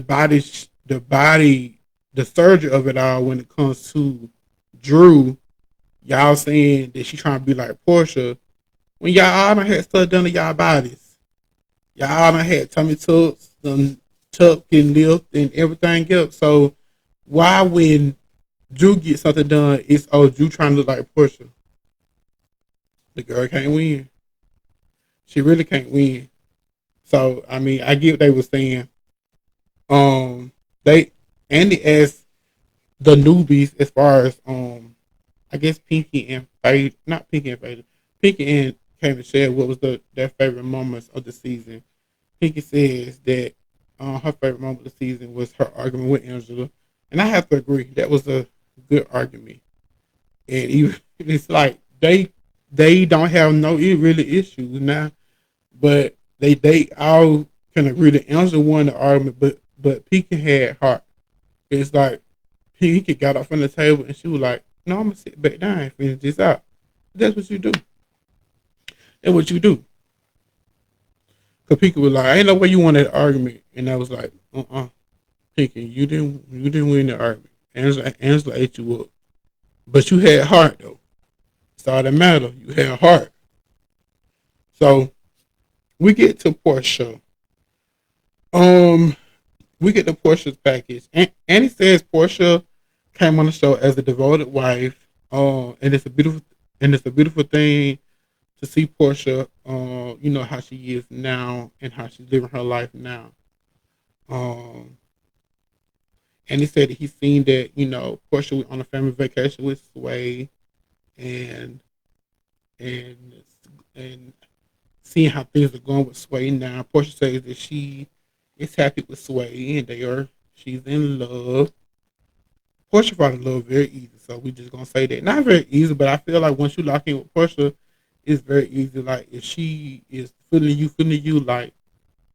body the surgery of it all when it comes to Drew. Y'all saying that she trying to be like Porsha when y'all all done had stuff done to y'all bodies. Y'all all done had tummy tucks, tuck and lift and everything else. So why when Drew gets something done, it's Drew trying to look like Porsha? The girl can't win. She really can't win. So I mean, I get what they were saying. They Andy asked the newbies as far as I guess Pinky and Fade, not Pinky and Fade, Pinky and came and shared what was their favorite moments of the season. Pinky says that her favorite moment of the season was her argument with Angela, and I have to agree that was a good argument. And even it's like they don't have no really issues now, but they all can agree that Angela won the argument, but Pinky had heart. It's like Pinky got off on the table and she was like, "No, I'm gonna sit back down and finish this out." That's what you do. That's what you do. Cause Pinky was like, "Ain't no way you won that argument," and I was like, Pinky, you didn't win the argument. Angela ate you up, but you had heart though. It's all that matter. You had heart. So we get to Porsha. Um, we get the Porsha's package. And it says Porsha came on the show as a devoted wife. And it's a beautiful thing to see Porsha. How she is now and how she's living her life now. Um, and he said that he's seen that Porsha went on a family vacation with Sway, and and and seeing how things are going with Sway now. Porsha says that she is happy with Sway and she's in love. Porsha fall in love very easy, so we just gonna say that. Not very easy, but I feel like once you lock in with Porsha, it's very easy. Like if she is feeling you, like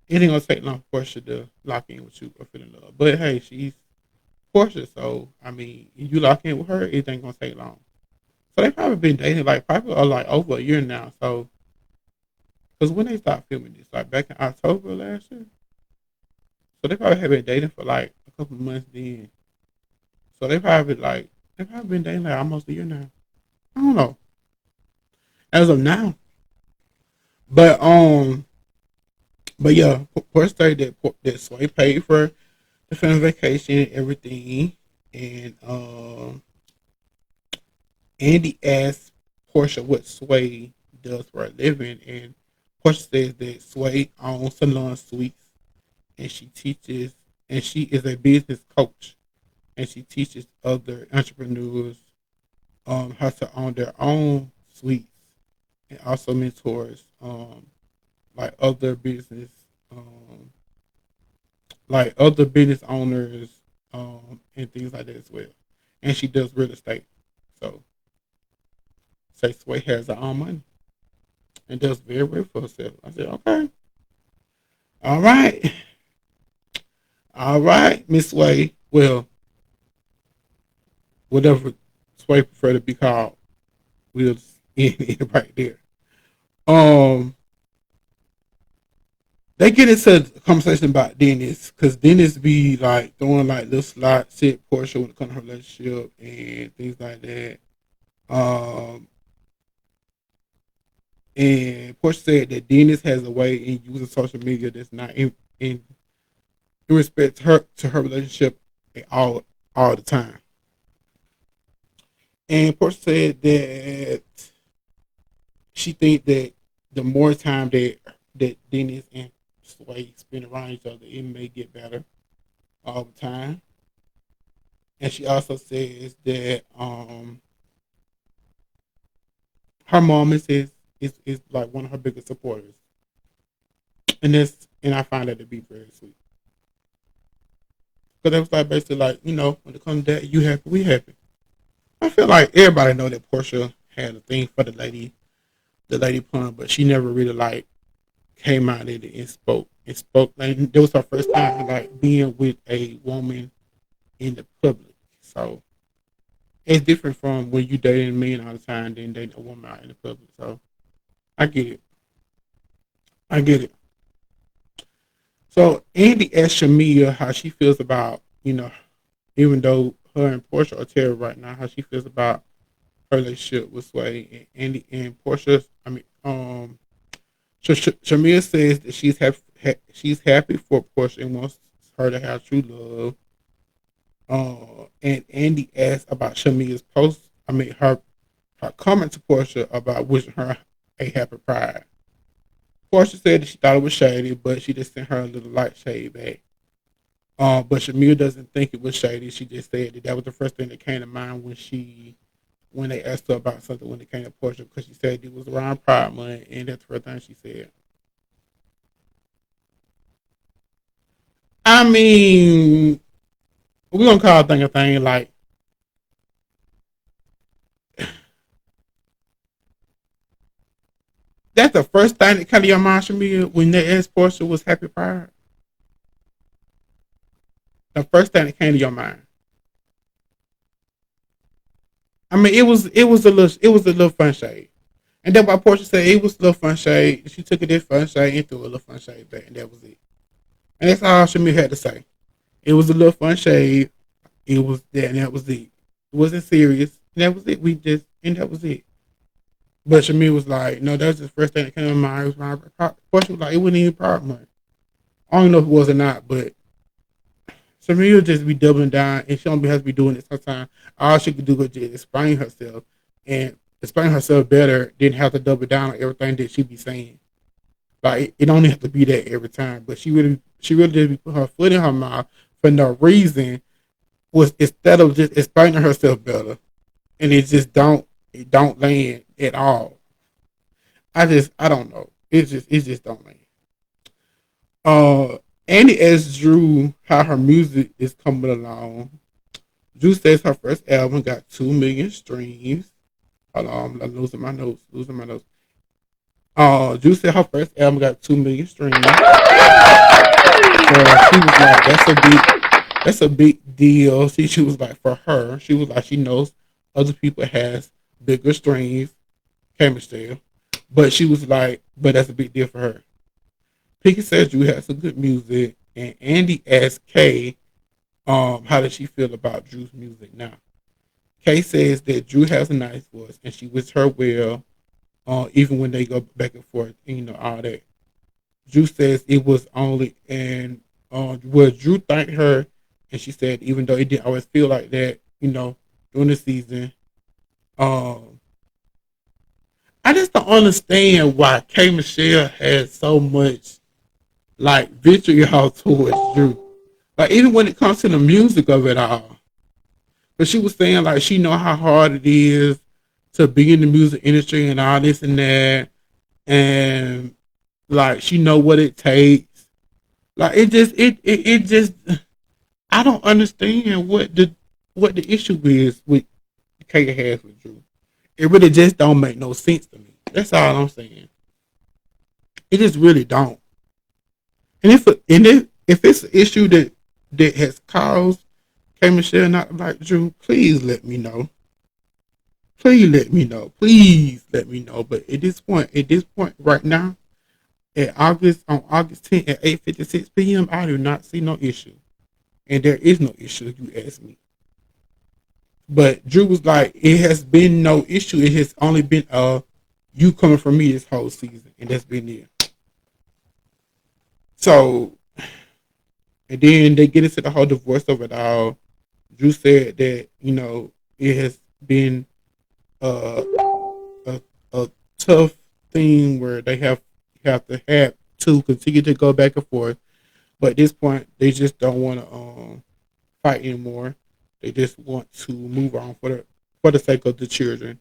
it ain't gonna take long for Porsha to lock in with you or feel in love. But hey, she's Porsha, so I mean, if you lock in with her, it ain't gonna take long. So they probably been dating like probably like over a year now. So because when they stopped filming this, like back in October last year, so they probably have been dating for like a couple of months then. So they probably been dating like almost a year now. I don't know as of now, but yeah, Porsche stated that Sway paid for the family vacation and everything, and Andy asked Porsha what Sway does for a living, and Porsha says that Sway owns Salon Suites, and she teaches, and she is a business coach, and she teaches other entrepreneurs how to own their own suites, and also mentors like other business um, like other business owners and things like that as well. And she does real estate. So say Sway has her own money and does very well for herself. I said, okay, all right, all right, Miss Sway. Well, whatever Sway prefer to be called, we'll just end it right there. Um, they get into a conversation about Dennis because Dennis be like throwing like little slot shit Porsha when it comes to her relationship and things like that. Um, and Porsha said that Dennis has a way in using social media that's not in respect to her relationship all the time. And Porsha said that she think that the more time that Dennis and Sway spend around each other, it may get better all the time. And she also says that her mom is like one of her biggest supporters, and I find that to be very sweet because it was like basically like when it comes to that, you happy, we happy. I feel like everybody know that Porsha had a thing for the lady pun, but she never really like came out in it and spoke. Like it was her first time like being with a woman in the public, so it's different from when you dating men all the time, then dating a woman out in the public. So I get it. I get it. So Andy asked Shamia how she feels about, even though her and Porsha are together right now, how she feels about her relationship with Sway and Andy and Porsha. I mean, Shamia says that she's happy for Porsha and wants her to have true love. And Andy asked about Shamia's post. I mean, her comment to Porsha about wishing her a happy pride. Porsha said that she thought it was shady, but she just sent her a little light shade back. But Shamia doesn't think it was shady. She just said that was the first thing that came to mind when they asked her about something when it came to Porsha because she said it was around Pride Month, and that's the first thing she said. I mean, we're gonna call a thing like that's the first thing that came to your mind, Shamia, when they asked Porsha was Happy Pride. The first thing that came to your mind. I mean, it was a little fun shade, and that's why Portia said it was a little fun shade. She took it as fun shade and threw a little fun shade back, and that was it. And that's all Shamir had to say. It was a little fun shade. It was that, and that was it. It wasn't serious, and that was it. And that was it. But Shamir was like, no, that was the first thing that came to mind. It was my Portia was like, it wasn't even problem. I don't know if it was or not, but Shamir just be doubling down, and she don't have to be doing it sometimes. All she could do was just explain herself, and explain herself better. Didn't have to double down on everything that she be saying. Like it don't have to be that every time, but she really did put her foot in her mouth for no reason. Was instead of just explaining herself better, and it don't land at all. I don't know. It just don't land. Uh, Annie asked Drew how her music is coming along. Drew says her first album got 2 million streams. Hold on, I'm losing my notes. Losing my notes. Drew said her first album got 2 million streams. So she was like, that's a big deal. She was like, for her, she was like, she knows other people has bigger streams, chemistry, but she was like, but that's a big deal for her. Pinky said Drew has some good music, and Andy asked Kay, how does she feel about Drew's music now? Kay says that Drew has a nice voice, and she wishes her well, even when they go back and forth, all that. Drew says it was only and well, Drew thanked her, and she said even though it didn't always feel like that, during the season, um, I just don't understand why K Michelle had so much like vitriol towards Drew. Like even when it comes to the music of it all. But she was saying like she know how hard it is to be in the music industry and all this and that, and like she know what it takes. Like it just I don't understand what the issue is with K has with Drew. It really just don't make no sense to me. That's all I'm saying. It just really don't. And if it's an issue that has caused K Michelle not to like Drew, please let me know. Please let me know. Please let me know. But at this point right now, on August 10th at 8:56 p.m., I do not see no issue. And there is no issue if you ask me. But Drew was like, it has been no issue. It has only been you coming from me this whole season. And that's been it. So and then they get into the whole divorce of it all. Drew said that, it has been uh, a a tough thing where they have to continue to go back and forth. But at this point, they just don't want to fight anymore. They just want to move on for the sake of the children.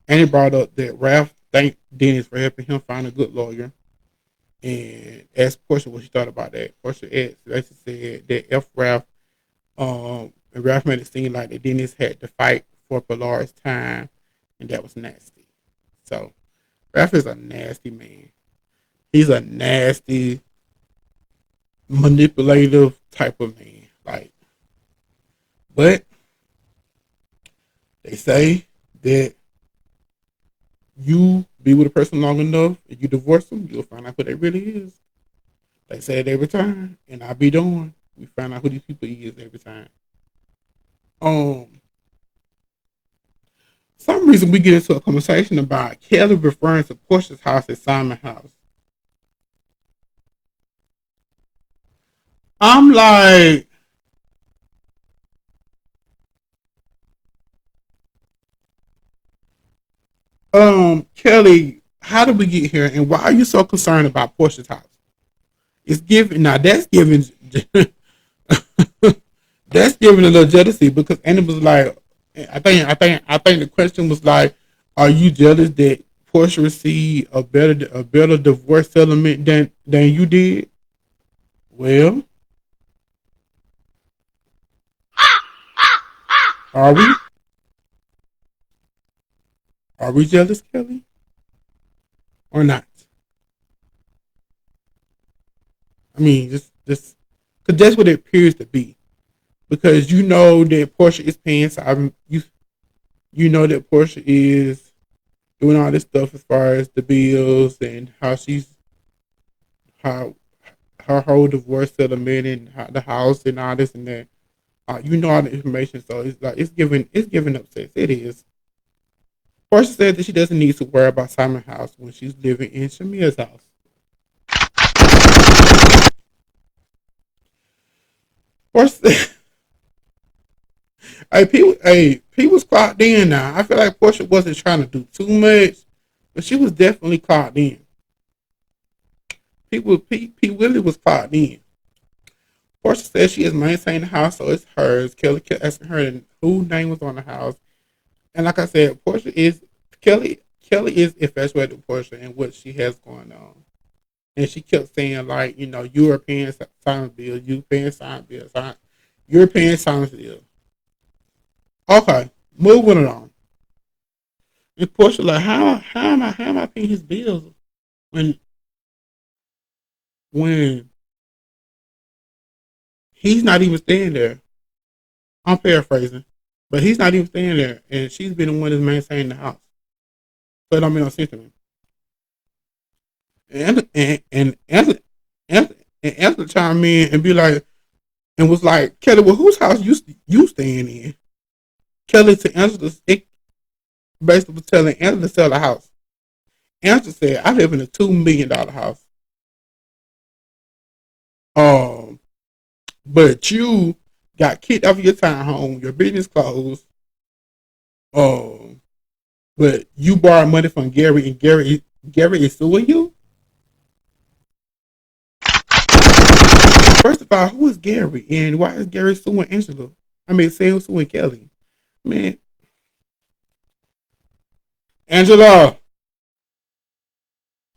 And he brought up that Ralph thanked Dennis for helping him find a good lawyer. And asked Porsha what she thought about that. Porsha basically said that if Ralph, and Ralph made it seem like that Dennis had to fight for Pillar's time, and that was nasty. So Ralph is a nasty man. He's a nasty, manipulative type of man. Like, but they say that you be with a person long enough and you divorce them, you'll find out who they really is. They say it every time, and I be doing. We find out who these people is every time. Um, some reason we get into a conversation about Kelly referring to Porsha's house as Simon's house. I'm like, Kelly, how did we get here, and why are you so concerned about Porsha's house? It's giving now. That's giving. That's giving a little jealousy because Anna was like, I think the question was like, are you jealous that Porsche received a better divorce settlement than you did? Well, are we are we jealous, Kelly, or not? I mean, just because that's what it appears to be. Because you know that Porsche is paying, so you know that Porsche is doing all this stuff as far as the bills and how her whole divorce settlement and how, the house and all this and that. You know all the information, so it's like it's giving upsets. It is. Portia said that she doesn't need to worry about Simon's house when she's living in Shamia's house. Portia, P was clocked in now. I feel like Portia wasn't trying to do too much, but she was definitely clocked in. P Willie was clocked in. Portia says she has maintained the house, so it's hers. Kelly kept asking her whose name was on the house. And like I said, Kelly is infatuated with Portia and what she has going on. And she kept saying like, you are paying silent bill, you paying silent bill, you're paying silent bill. Okay, moving along. And Portia like, how am I paying his bills when when he's not even staying there? I'm paraphrasing, but he's not even staying there, and she's been the one that's maintaining the house. So it don't make no sense to me. And Anthony chimed in and be like, and was like, Kelly, well, whose house you staying in? Kelly to Angela basically was telling Angela to sell the house. Angela said, I live in a $2 million house. Um, but you got kicked out of your town home, your business closed. Um, But you borrowed money from Gary, and Gary is suing you. First of all, who is Gary, and why is Gary suing Angela? I mean, saying suing Kelly. Man, Angela,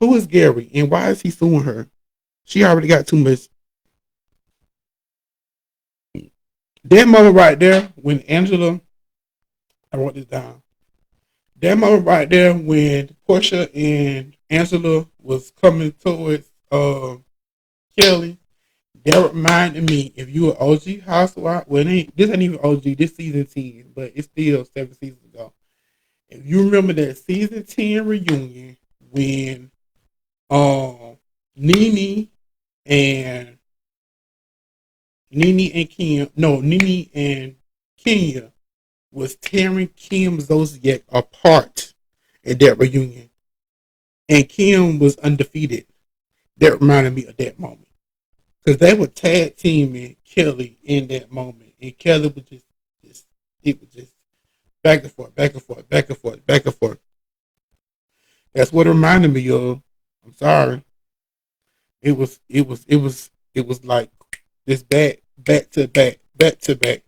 who is Gary, and why is he suing her? She already got too much. That moment right there, when Angela, I wrote this down. That moment right there, when Porsha and Angela was coming towards Kelly, that reminded me, if you were OG housewife, well, this ain't even OG, this season 10, but it's still 7 seasons ago. If you remember that season 10 reunion when NeNe and NeNe and Kim, no, NeNe and Kenya was tearing Kim Zolciak apart at that reunion, and Kim was undefeated. That reminded me of that moment because they were tag teaming Kelly in that moment, and Kelly was just it was just back and forth, back and forth, back and forth, back and forth. That's what it reminded me of. I'm sorry. It was like this back to back, back to back.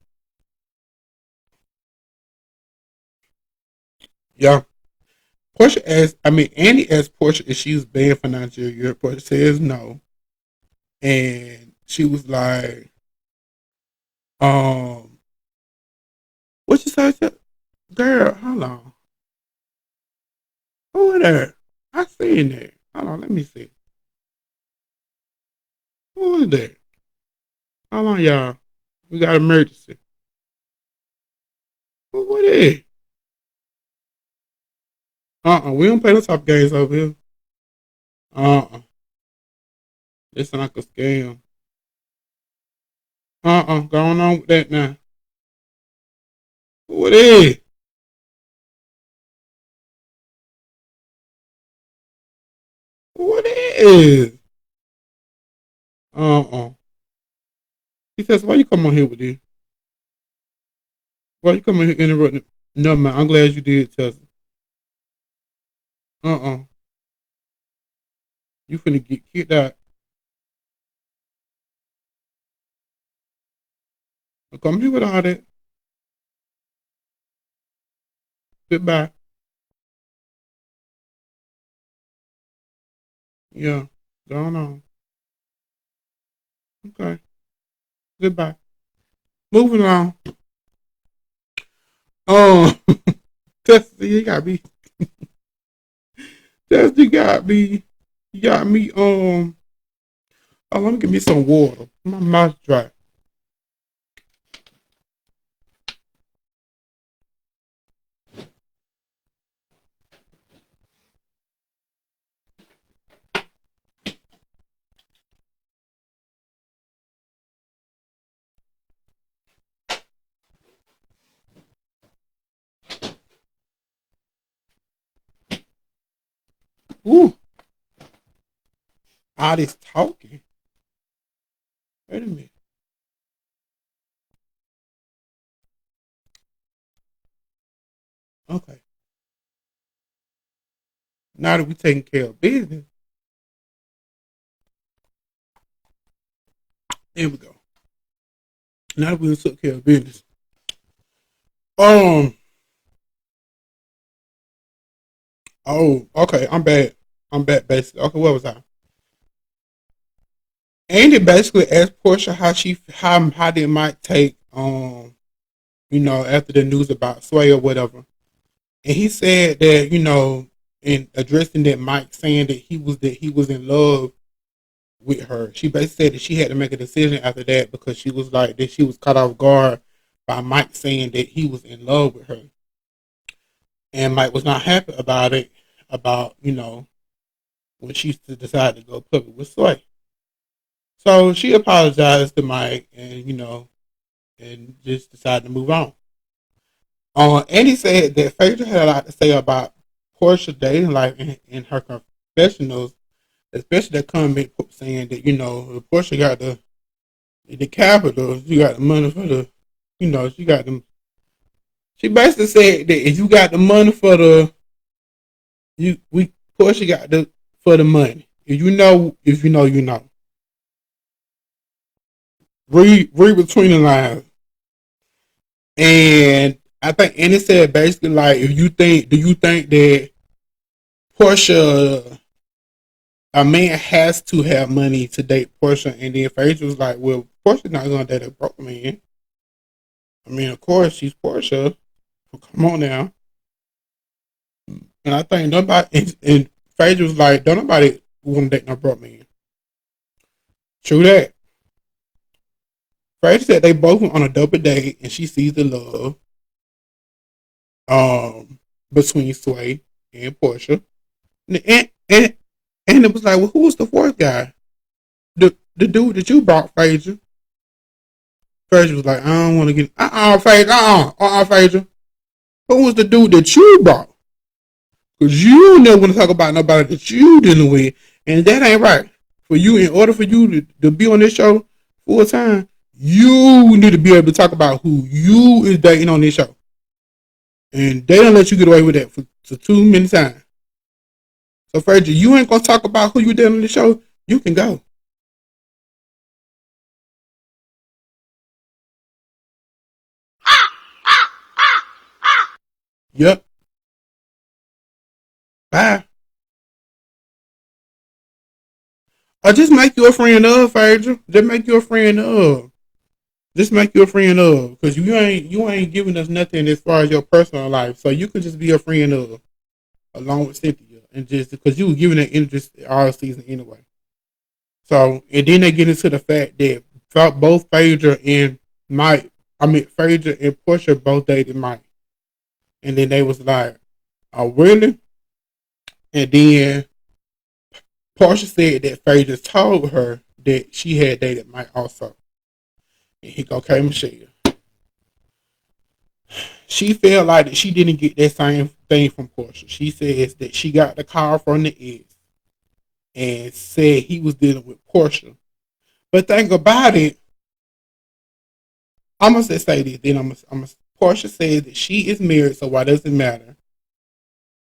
Yeah. Portia asked, I mean, Annie asked Portia if she was banned for Nigeria. Portia says no. And she was like, um, what you say? Girl, hold on. Who is that? I seen that. Hold on, let me see. Who is that? Hold on, y'all. We got emergency. What is? We don't play those type of games over here. Uh-uh. This sound like a scam. Going on with that now. What is? What is? Uh-uh. He says, why you come on here with this? Why you come on here interrupting? No, man, I'm glad you did, Tessa. Uh-uh. You finna get kicked out. Come here with all that. Goodbye. Yeah. Going on. Okay. Goodbye. Moving on. Um, Tessa, you got me. Tessa, you got me, oh, let me get me some water. My mouth's dry. Ooh, all this talking. Wait a minute. Okay. Now that we taking care of business, here we go. Now that we took care of business. Um, oh, okay, I'm back. I'm back basically. Okay, what was I? Andy basically asked Portia how did Mike take after the news about Sway or whatever. And he said that, in addressing that Mike saying that he was in love with her. She basically said that she had to make a decision after that because she was like that she was caught off guard by Mike saying that he was in love with her. And Mike was not happy about it, about, when she decided to go public with Sway. So she apologized to Mike and, and just decided to move on. And he said that Phaedra had a lot to say about Portia dating life in her confessionals, especially that comment saying that, Portia got the capital, you got the money for she got them. She basically said that if you got the money for We Porsha got the for the money. If you know, you know. Read between the lines. And I think and it said basically like if you think do you think that Porsha a man has to have money to date Porsha and then Phaedra was like, well, Porsha's not gonna date a broke man. I mean, of course she's Porsha. Well, come on now. And I think nobody and Phaedra was like, don't nobody want to date no broke man. True that. Phaedra said they both went on a double date and she sees the love between Sway and Porsha. And it was like, well, who was the fourth guy? The dude that you brought, Phaedra. Phaedra was like, I don't want to get Phaedra, Phaedra. Who was the dude that you brought? Because you never want to talk about nobody that you dealing with. And that ain't right. For you, in order for you to be on this show full time, you need to be able to talk about who you is dating on this show. And they don't let you get away with that for too many times. So, Phaedra, you ain't going to talk about who you dating on the show. You can go. Yep. Bye. Or just make you a friend of, Phaedra. Just make you a friend of. Just make you a friend of. Because you ain't giving us nothing as far as your personal life. So you could just be a friend of along with Cynthia. And just because you were giving that interest all season anyway. So and then they get into the fact that both Phaedra and Phaedra and Porsha both dated Mike. And then they was like, oh really? And then Porsha said that Phaedra told her that she had dated Mike also. And he go, okay, Michelle. She felt like that she didn't get that same thing from Porsha. She says that she got the call from the ex and said he was dealing with Porsha. But think about it. I'm gonna say this. Then Porsha says that she is married, so why does it matter?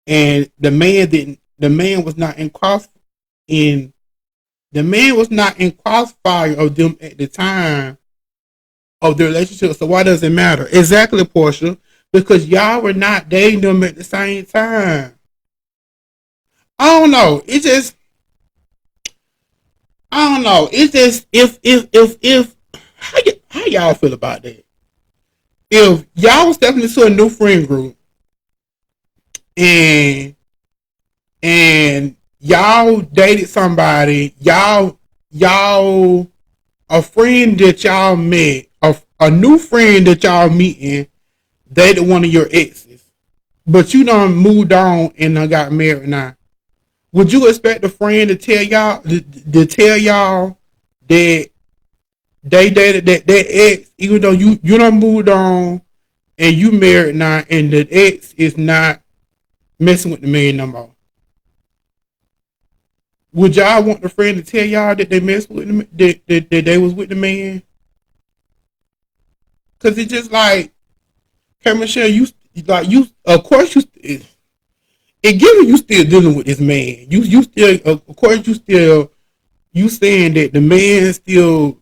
And the man didn't. The man was not in. The man was not in crossfire of them at the time of the relationship. So why does it matter? Exactly, Porsha. Because y'all were not dating them at the same time. I don't know. It just I don't know. It's just if how y'all feel about that? If y'all was stepping into a new friend group and y'all dated somebody, y'all a friend that y'all met, a new friend that y'all meeting, dated one of your exes, but you done moved on and done got married now. Would you expect a friend to tell y'all to tell y'all that they dated that ex, even though you done moved on and you married now, and the ex is not messing with the man no more? Would y'all want the friend to tell y'all that they messed with the that they was with the man? Cause it's just like, okay, Michelle, of course it given you still dealing with this man. You still, of course, you saying that the man still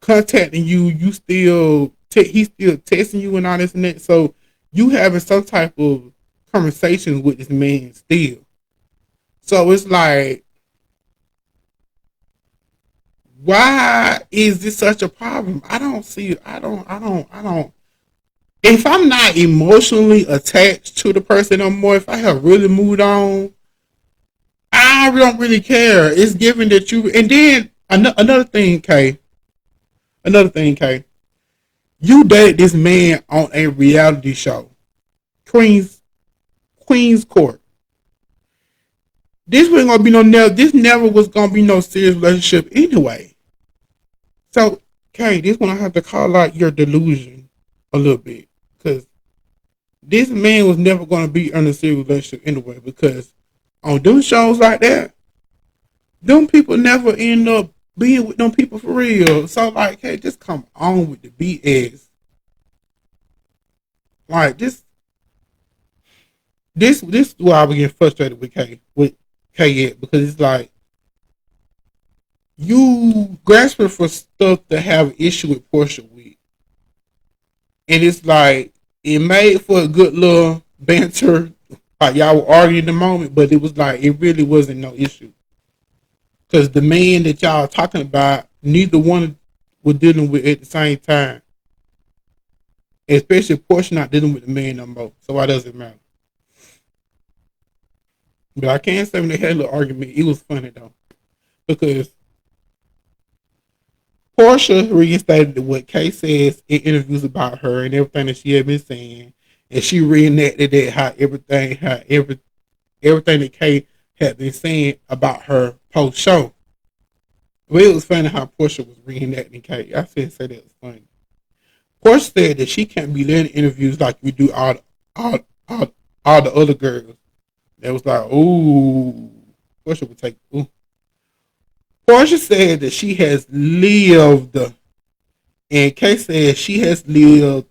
contacting you. You still he's still texting you and all this and that. So you having some type of conversations with this man still. So it's like, why is this such a problem? I don't see. I don't. If I'm not emotionally attached to the person no more, if I have really moved on, I don't really care. It's given that you. And then another thing, Kay. Another thing, Kay. You dated this man on a reality show, Queen's Queen's Court. This wasn't gonna be no. This never was gonna be no serious relationship anyway. So, Kay, this one I have to call out your delusion a little bit, because this man was never gonna be in a serious relationship anyway. Because on them shows like that, them people never end up being with them people for real. So like, hey, just come on with the BS. Like this, this is why I was getting frustrated with K yet, because it's like you grasping for stuff to have issue with Porsha with, and it's like it made for a good little banter. Like y'all were arguing in the moment, but it was like it really wasn't no issue because the man that y'all are talking about, neither one were dealing with at the same time. Especially Porsche not dealing with the man no more. So why does it matter? But I can't say when they had a little argument, it was funny though. Because Porsha reinstated what Kay says in interviews about her and everything that she had been saying. And she reenacted that everything that Kay had been saying about her post show. But it was funny how Porsha was reenacting Kay. I say that was funny. Porsha said that she can't be letting interviews like we do all, all, all the other girls. That was like, ooh, Porsha would take, ooh. Porsha said that she has lived, and Kay said she has lived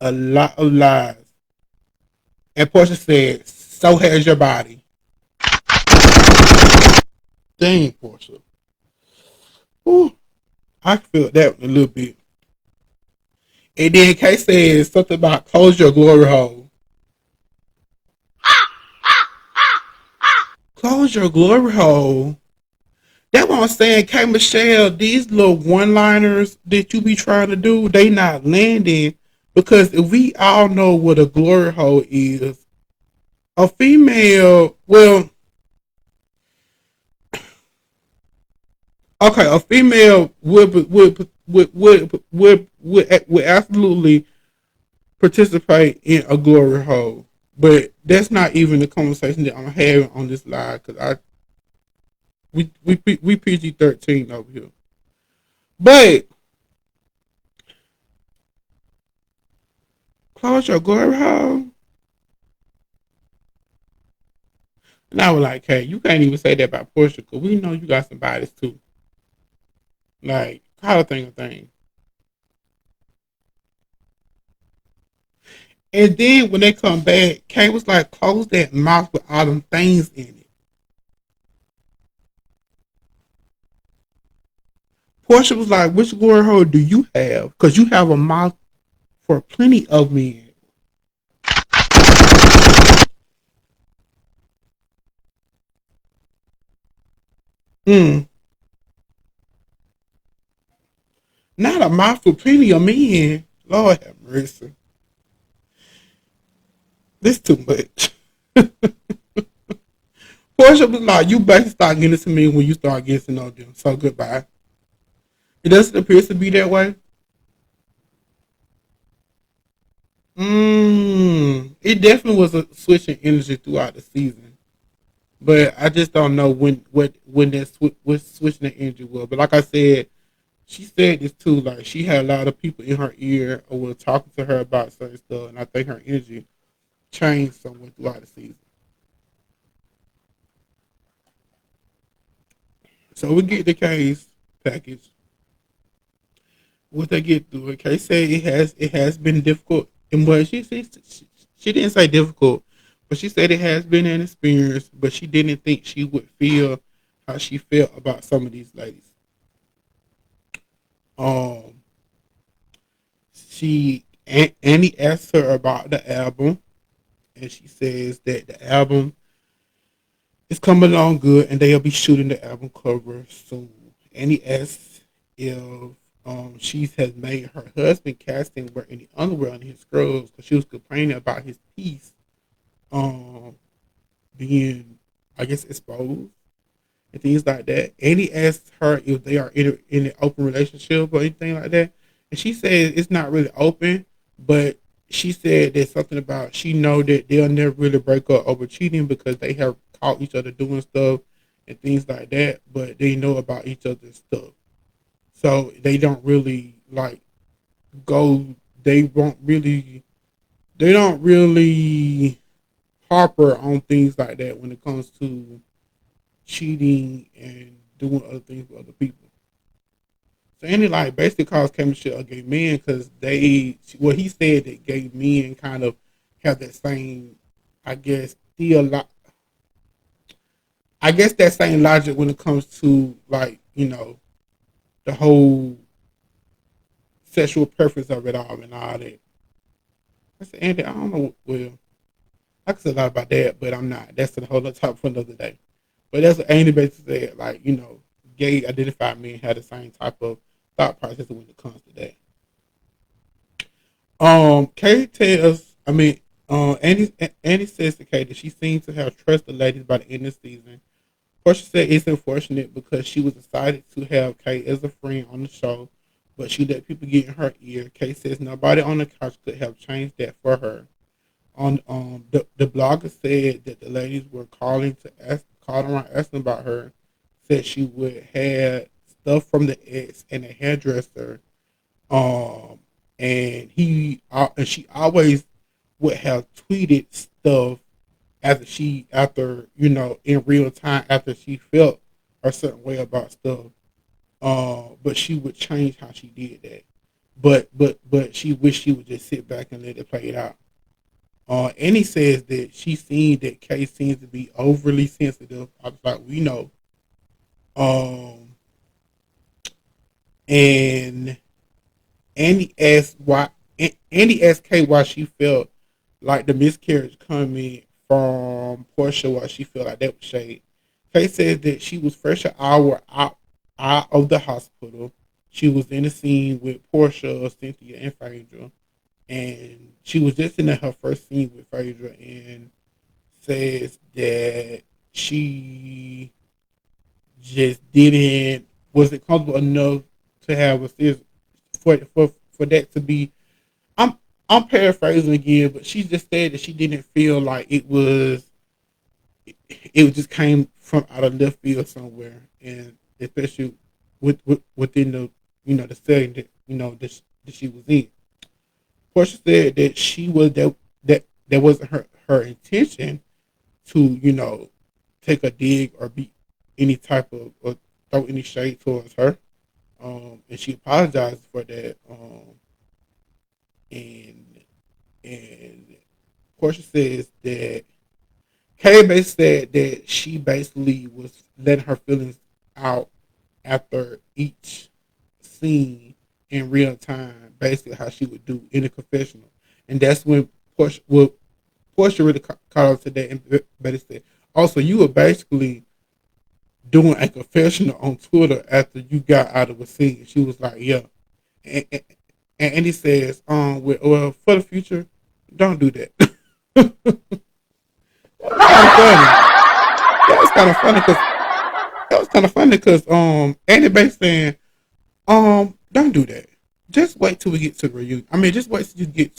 a lot of lies. And Porsha said, so has your body. Dang, Porsha. Ooh, I feel that a little bit. And then Kay said something about close your glory hole. Close your glory hole. That's what I'm saying, K Michelle, these little one liners that you be trying to do, they not landing because if we all know what a glory hole is, a female, well, okay, a female would absolutely participate in a glory hole. But that's not even the conversation that I'm having on this live because we PG-13 over here. But close your glory hole. And I was like, hey, you can't even say that about Porsche because we know you got some bodies too. Like, how to think of things. And then when they come back, Kay was like, close that mouth with all them things in it. Porsha was like, which glory hole do you have? Because you have a mouth for plenty of men. Mm. Not a mouth for plenty of men. Lord have mercy. This too much. Porsha was like, you better start getting to me when you start getting to know them. So goodbye. It doesn't appear to be that way. It definitely was a switch in energy throughout the season. But I just don't know when that what switching the energy was. But like I said, she said this too. Like she had a lot of people in her ear or were talking to her about certain stuff, and I think her energy changed somewhat throughout the season. So we get the case package. What they get through it, Kay said it has been difficult, and what she didn't say difficult, but she said it has been an experience, but she didn't think she would feel how she felt about some of these ladies. Um, Annie asked her about the album, and she says that the album is coming along good, and they'll be shooting the album cover soon. Annie asked if she has made her husband casting wear any underwear on his scrubs because she was complaining about his piece um being, I guess, exposed and things like that. Annie asked her if they are in an open relationship or anything like that, and she said it's not really open, but she said there's something about she know that they'll never really break up over cheating because they have caught each other doing stuff and things like that, but they know about each other's stuff, so they don't really like go. They don't really harper on things like that when it comes to cheating and doing other things with other people. So Andy like basically calls K Michelle a gay man because he said that gay men kind of have that same I guess I guess that same logic when it comes to like the whole sexual preference of it all and all that. I said, Andy, I don't know. Well, I can say a lot about that, but I'm not. That's a whole other topic for another day. But that's what Andy basically said. Like, gay identified men have the same type of thought process when it comes to that. Kay tells, I mean, Andy says to Kay that she seems to have trust the ladies by the end of the season. Porsha said it's unfortunate because she was excited to have Kay as a friend on the show, but she let people get in her ear. Kay says nobody on the couch could have changed that for her. On the blogger said that the ladies were calling around asking about her. Said she would have stuff from the ex and a hairdresser. Um, and she always would have tweeted stuff after in real time after she felt a certain way about stuff. But she would change how she did that. But she wished she would just sit back and let it play it out. And he says that she's seen that Kay seems to be overly sensitive. I was like, we know. Um, and Andy asked why. Andy asked Kay why she felt like the miscarriage coming from Porsha. Why she felt like that was shade. Kay said that she was fresh an hour out of the hospital. She was in the scene with Porsha, Cynthia, and Phaedra, and she was just in her first scene with Phaedra, and says that she just didn't wasn't comfortable enough to have a serious for that to be. I'm I'm paraphrasing again, but she just said that she didn't feel like it just came from out of left field somewhere, and especially within the the setting that that she was in. Portia said that she was that wasn't her intention to take a dig or be any type of or throw any shade towards her, and she apologized for that. And and Portia says that Kay basically said that she basically was letting her feelings out after each scene in real time, basically how she would do in the confessional, and that's when Portia really caught up to that and basically said, also you were basically doing a confessional on Twitter after you got out of a scene. She was like, yeah, and, and, and he says, well, for the future, don't do that. That was kind of funny. That was kind of funny because Andy basically saying, don't do that. Just wait till we get to the reunion. I mean, just wait till you get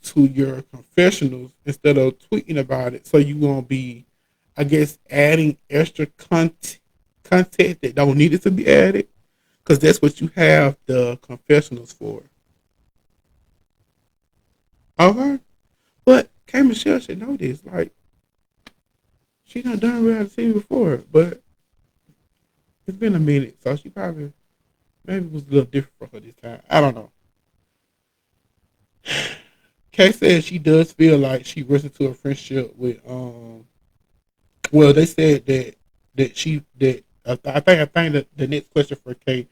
to your confessionals instead of tweeting about it. So you won't be, I guess, adding extra content that don't need it to be added, because that's what you have the confessionals for. Okay, but K Michelle should know this. Like, she done reality TV before, but it's been a minute, so she probably maybe it was a little different for her this time. I don't know. Kay says she does feel like she rushed into a friendship with well, they said I think that the next question for Kay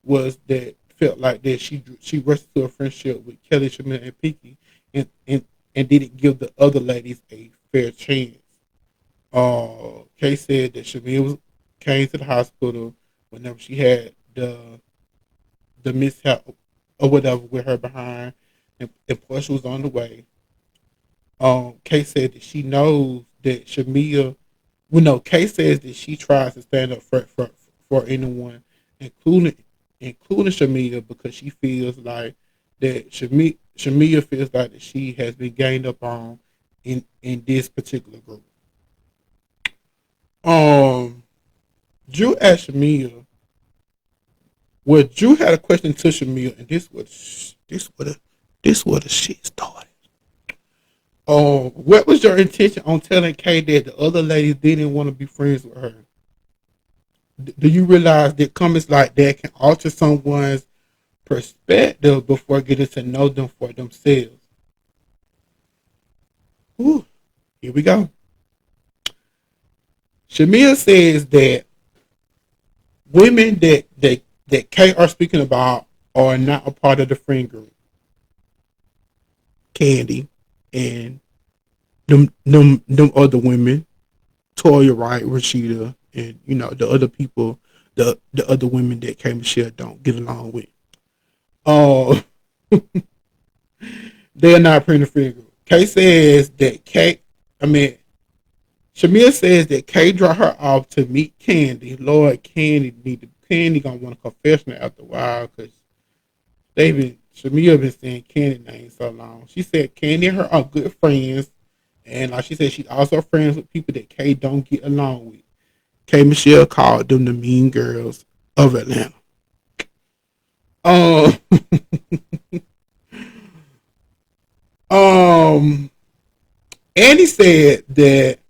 was that felt like that she rushed into a friendship with Kelly, Shamil, and Pinky, and didn't give the other ladies a fair chance. Kay said that came to the hospital whenever she had the mishap or whatever with her behind, and Portia was on the way. Kay said that she knows that Shamia. Well, no, Kay says that she tries to stand up for anyone, including Shamia, because she feels like that Shamia feels like that she has been gained up on in this particular group. Um, Drew asked Shamia. Well, Drew had a question to Shamia, and this was the shit started. What was your intention on telling Kay that the other ladies didn't want to be friends with her? Do you realize that comments like that can alter someone's perspective before getting to know them for themselves? Whew, here we go. Shamia says that women that Kate are speaking about are not a part of the friend group. Candy and them other women, Toya Wright, Rashida, and the other people, the other women that K Michelle don't get along with. Uh they are not part of the friend group. Kay says that Kate, I mean, Shamia says that Kay dropped her off to meet Candy. Lord, Candy gonna want a confession after a while because Shamia been saying Candy name so long. She said Candy and her are good friends, and like she said, she's also friends with people that Kay don't get along with. K Michelle called them the mean girls of Atlanta. Um, um, Andy said that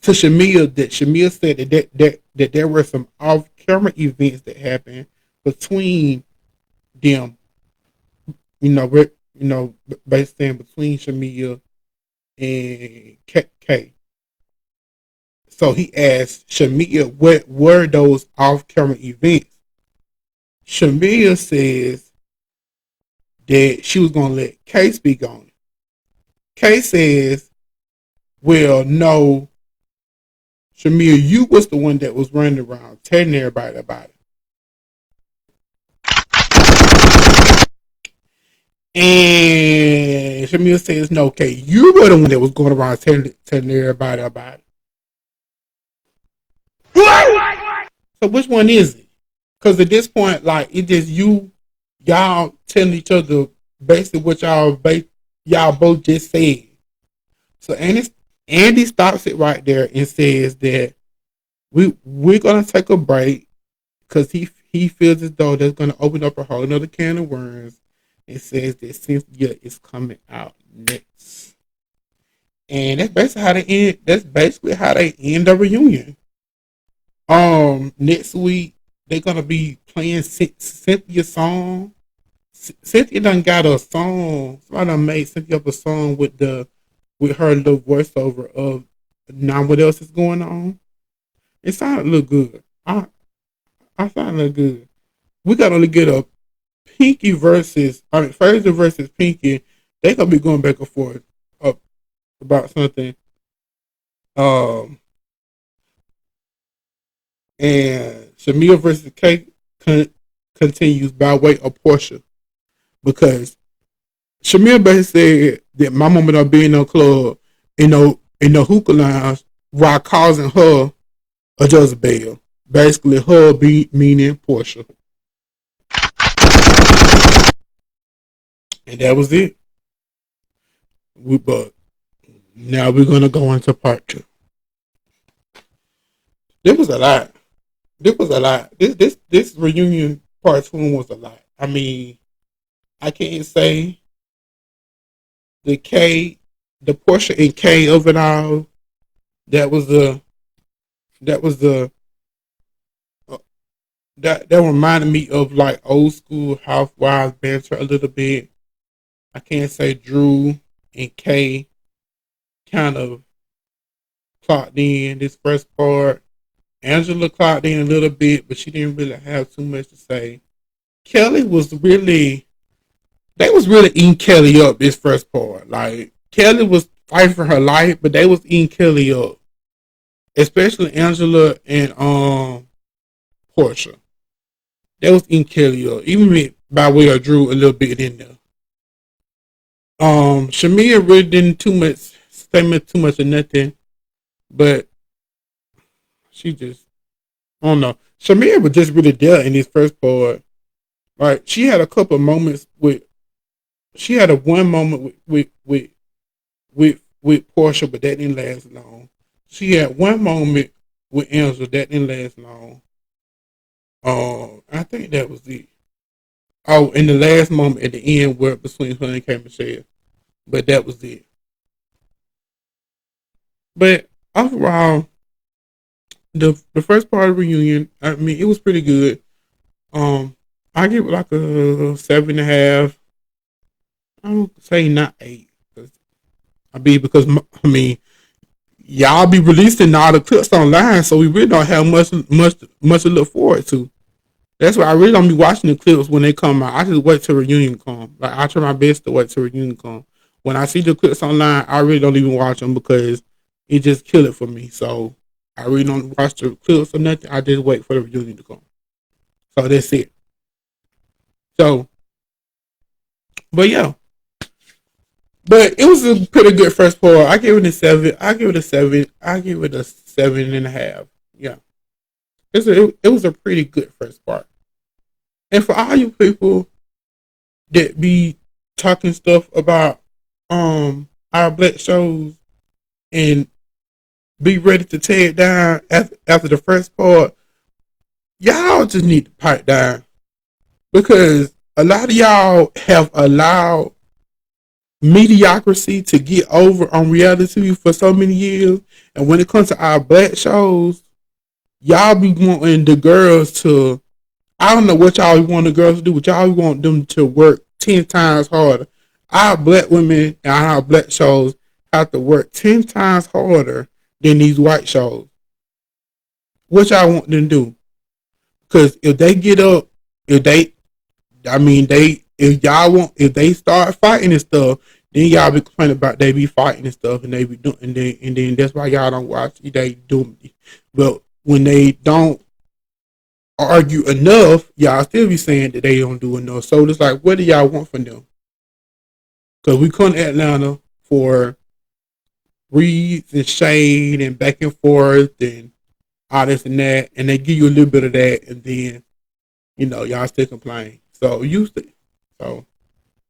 to Shamia that Shamia said that there were some off camera events that happened between them. Basically between Shamia and K. So he asked Shamia what were those off camera events. Shamia says that she was gonna let K speak on it. K says, well, no, Shamia, you was the one that was running around telling everybody about it. And Shamia says, no, okay, you were the one that was going around telling everybody about it. So which one is it? Because at this point, like, it just y'all telling each other basically what y'all both just said. So Andy stops it right there and says that we're gonna take a break because he feels as though that's gonna open up a whole another can of worms. It says that Cynthia is coming out next, and that's basically how they end. That's basically how they end the reunion. Next week they're gonna be playing Cynthia's song. Cynthia done got a song. Somebody done made Cynthia up a song with her little voiceover of now what else is going on. It sounded a little good. I sound look good. We gotta only get a Fraser versus Pinky. They gonna be going back and forth about something. Um, and Shamia versus Kate continues by way of Porsha because Shamia basically said that my mama don't be in no club in no hookah lounge while causing her a Jezebel. Basically, her be meaning Porsha, and that was it. But now we're gonna go into part two. There was a lot. There was a lot. This reunion part two was a lot. I mean, I can't say the K, the Porsha and K of it all. That was the that was the that reminded me of like old school housewives banter a little bit. I can't say Drew and Kay kind of clocked in this first part. Angela clocked in a little bit, but she didn't really have too much to say. Kelly was really, they was really eating Kelly up this first part. Like Kelly was fighting for her life, but they was eating Kelly up, especially Angela and Porsha. They was eating Kelly up, even by way of Drew a little bit in there. Shamia really didn't say too much of nothing, but she just, I don't know. Shamia was just really there in this first part. Like she had a couple of moments she had a one moment with Porsha, but that didn't last long. She had one moment with Angela that didn't last long. I think that was it. Oh, in the last moment at the end where between her and K Michelle, but that was it. But overall, the first part of the reunion, I mean, it was pretty good. I give it like a 7.5. I don't say not 8. Because I mean, y'all be releasing all the clips online, so we really don't have much to look forward to. That's why I really don't be watching the clips when they come out. I just wait till reunion come. Like I try my best to wait till reunion come. When I see the clips online, I really don't even watch them because it just kill it for me. So I really don't watch the clips or nothing. I just wait for the reunion to come. So that's it. So, but yeah, but it was a pretty good first part. I give it a 7. I give it a 7. I give it a 7.5. Yeah, it was a pretty good first part. And for all you people that be talking stuff about our black shows and be ready to tear it down after the first part, y'all just need to pipe down because a lot of y'all have allowed mediocrity to get over on reality TV for so many years. And when it comes to our black shows, y'all be wanting the girls to, I don't know what y'all want the girls to do, but y'all want them to work 10 times harder. Our black women and our black shows have to work 10 times harder than these white shows. What y'all want them to do? Because if they get up, if they, I mean, if y'all want, if they start fighting and stuff, then y'all be complaining about they be fighting and stuff, and they be doing, and then that's why y'all don't watch. They do, but when they don't argue enough, y'all still be saying that they don't do enough. So it's like, what do y'all want from them? Because we come to Atlanta for reads and shade and back and forth and all this and that, and they give you a little bit of that, and then y'all still complain. So so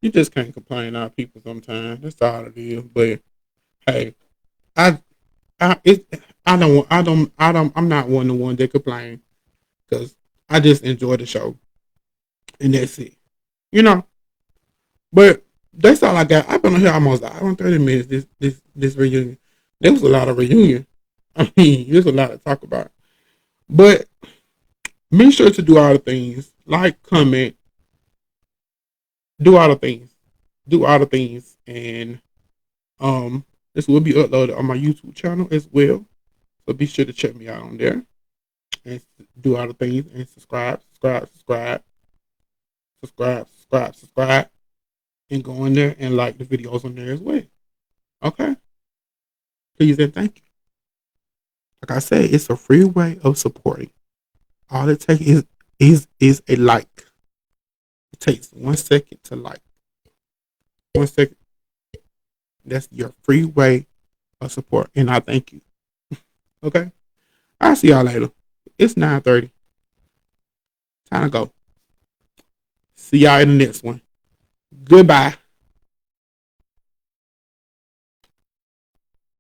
you just can't complain on people sometimes. That's all it is. But hey, I I'm not one of the ones that complain because I just enjoy the show and that's it. You know. But that's all I got. I've been on here almost an hour and 30 minutes. This reunion. There was a lot of reunion. I mean, there's a lot to talk about. But make sure to do all the things. Like, comment, do all the things. Do all the things. And this will be uploaded on my YouTube channel as well. So be sure to check me out on there. And do all the things and subscribe. And go in there and like the videos on there as well. Okay? Please and thank you. Like I said, it's a free way of supporting. All it takes is a like. It takes 1 second to like. 1 second. That's your free way of support. And I thank you. Okay? I'll see y'all later. It's 9:30. Time to go. See y'all in the next one. Goodbye.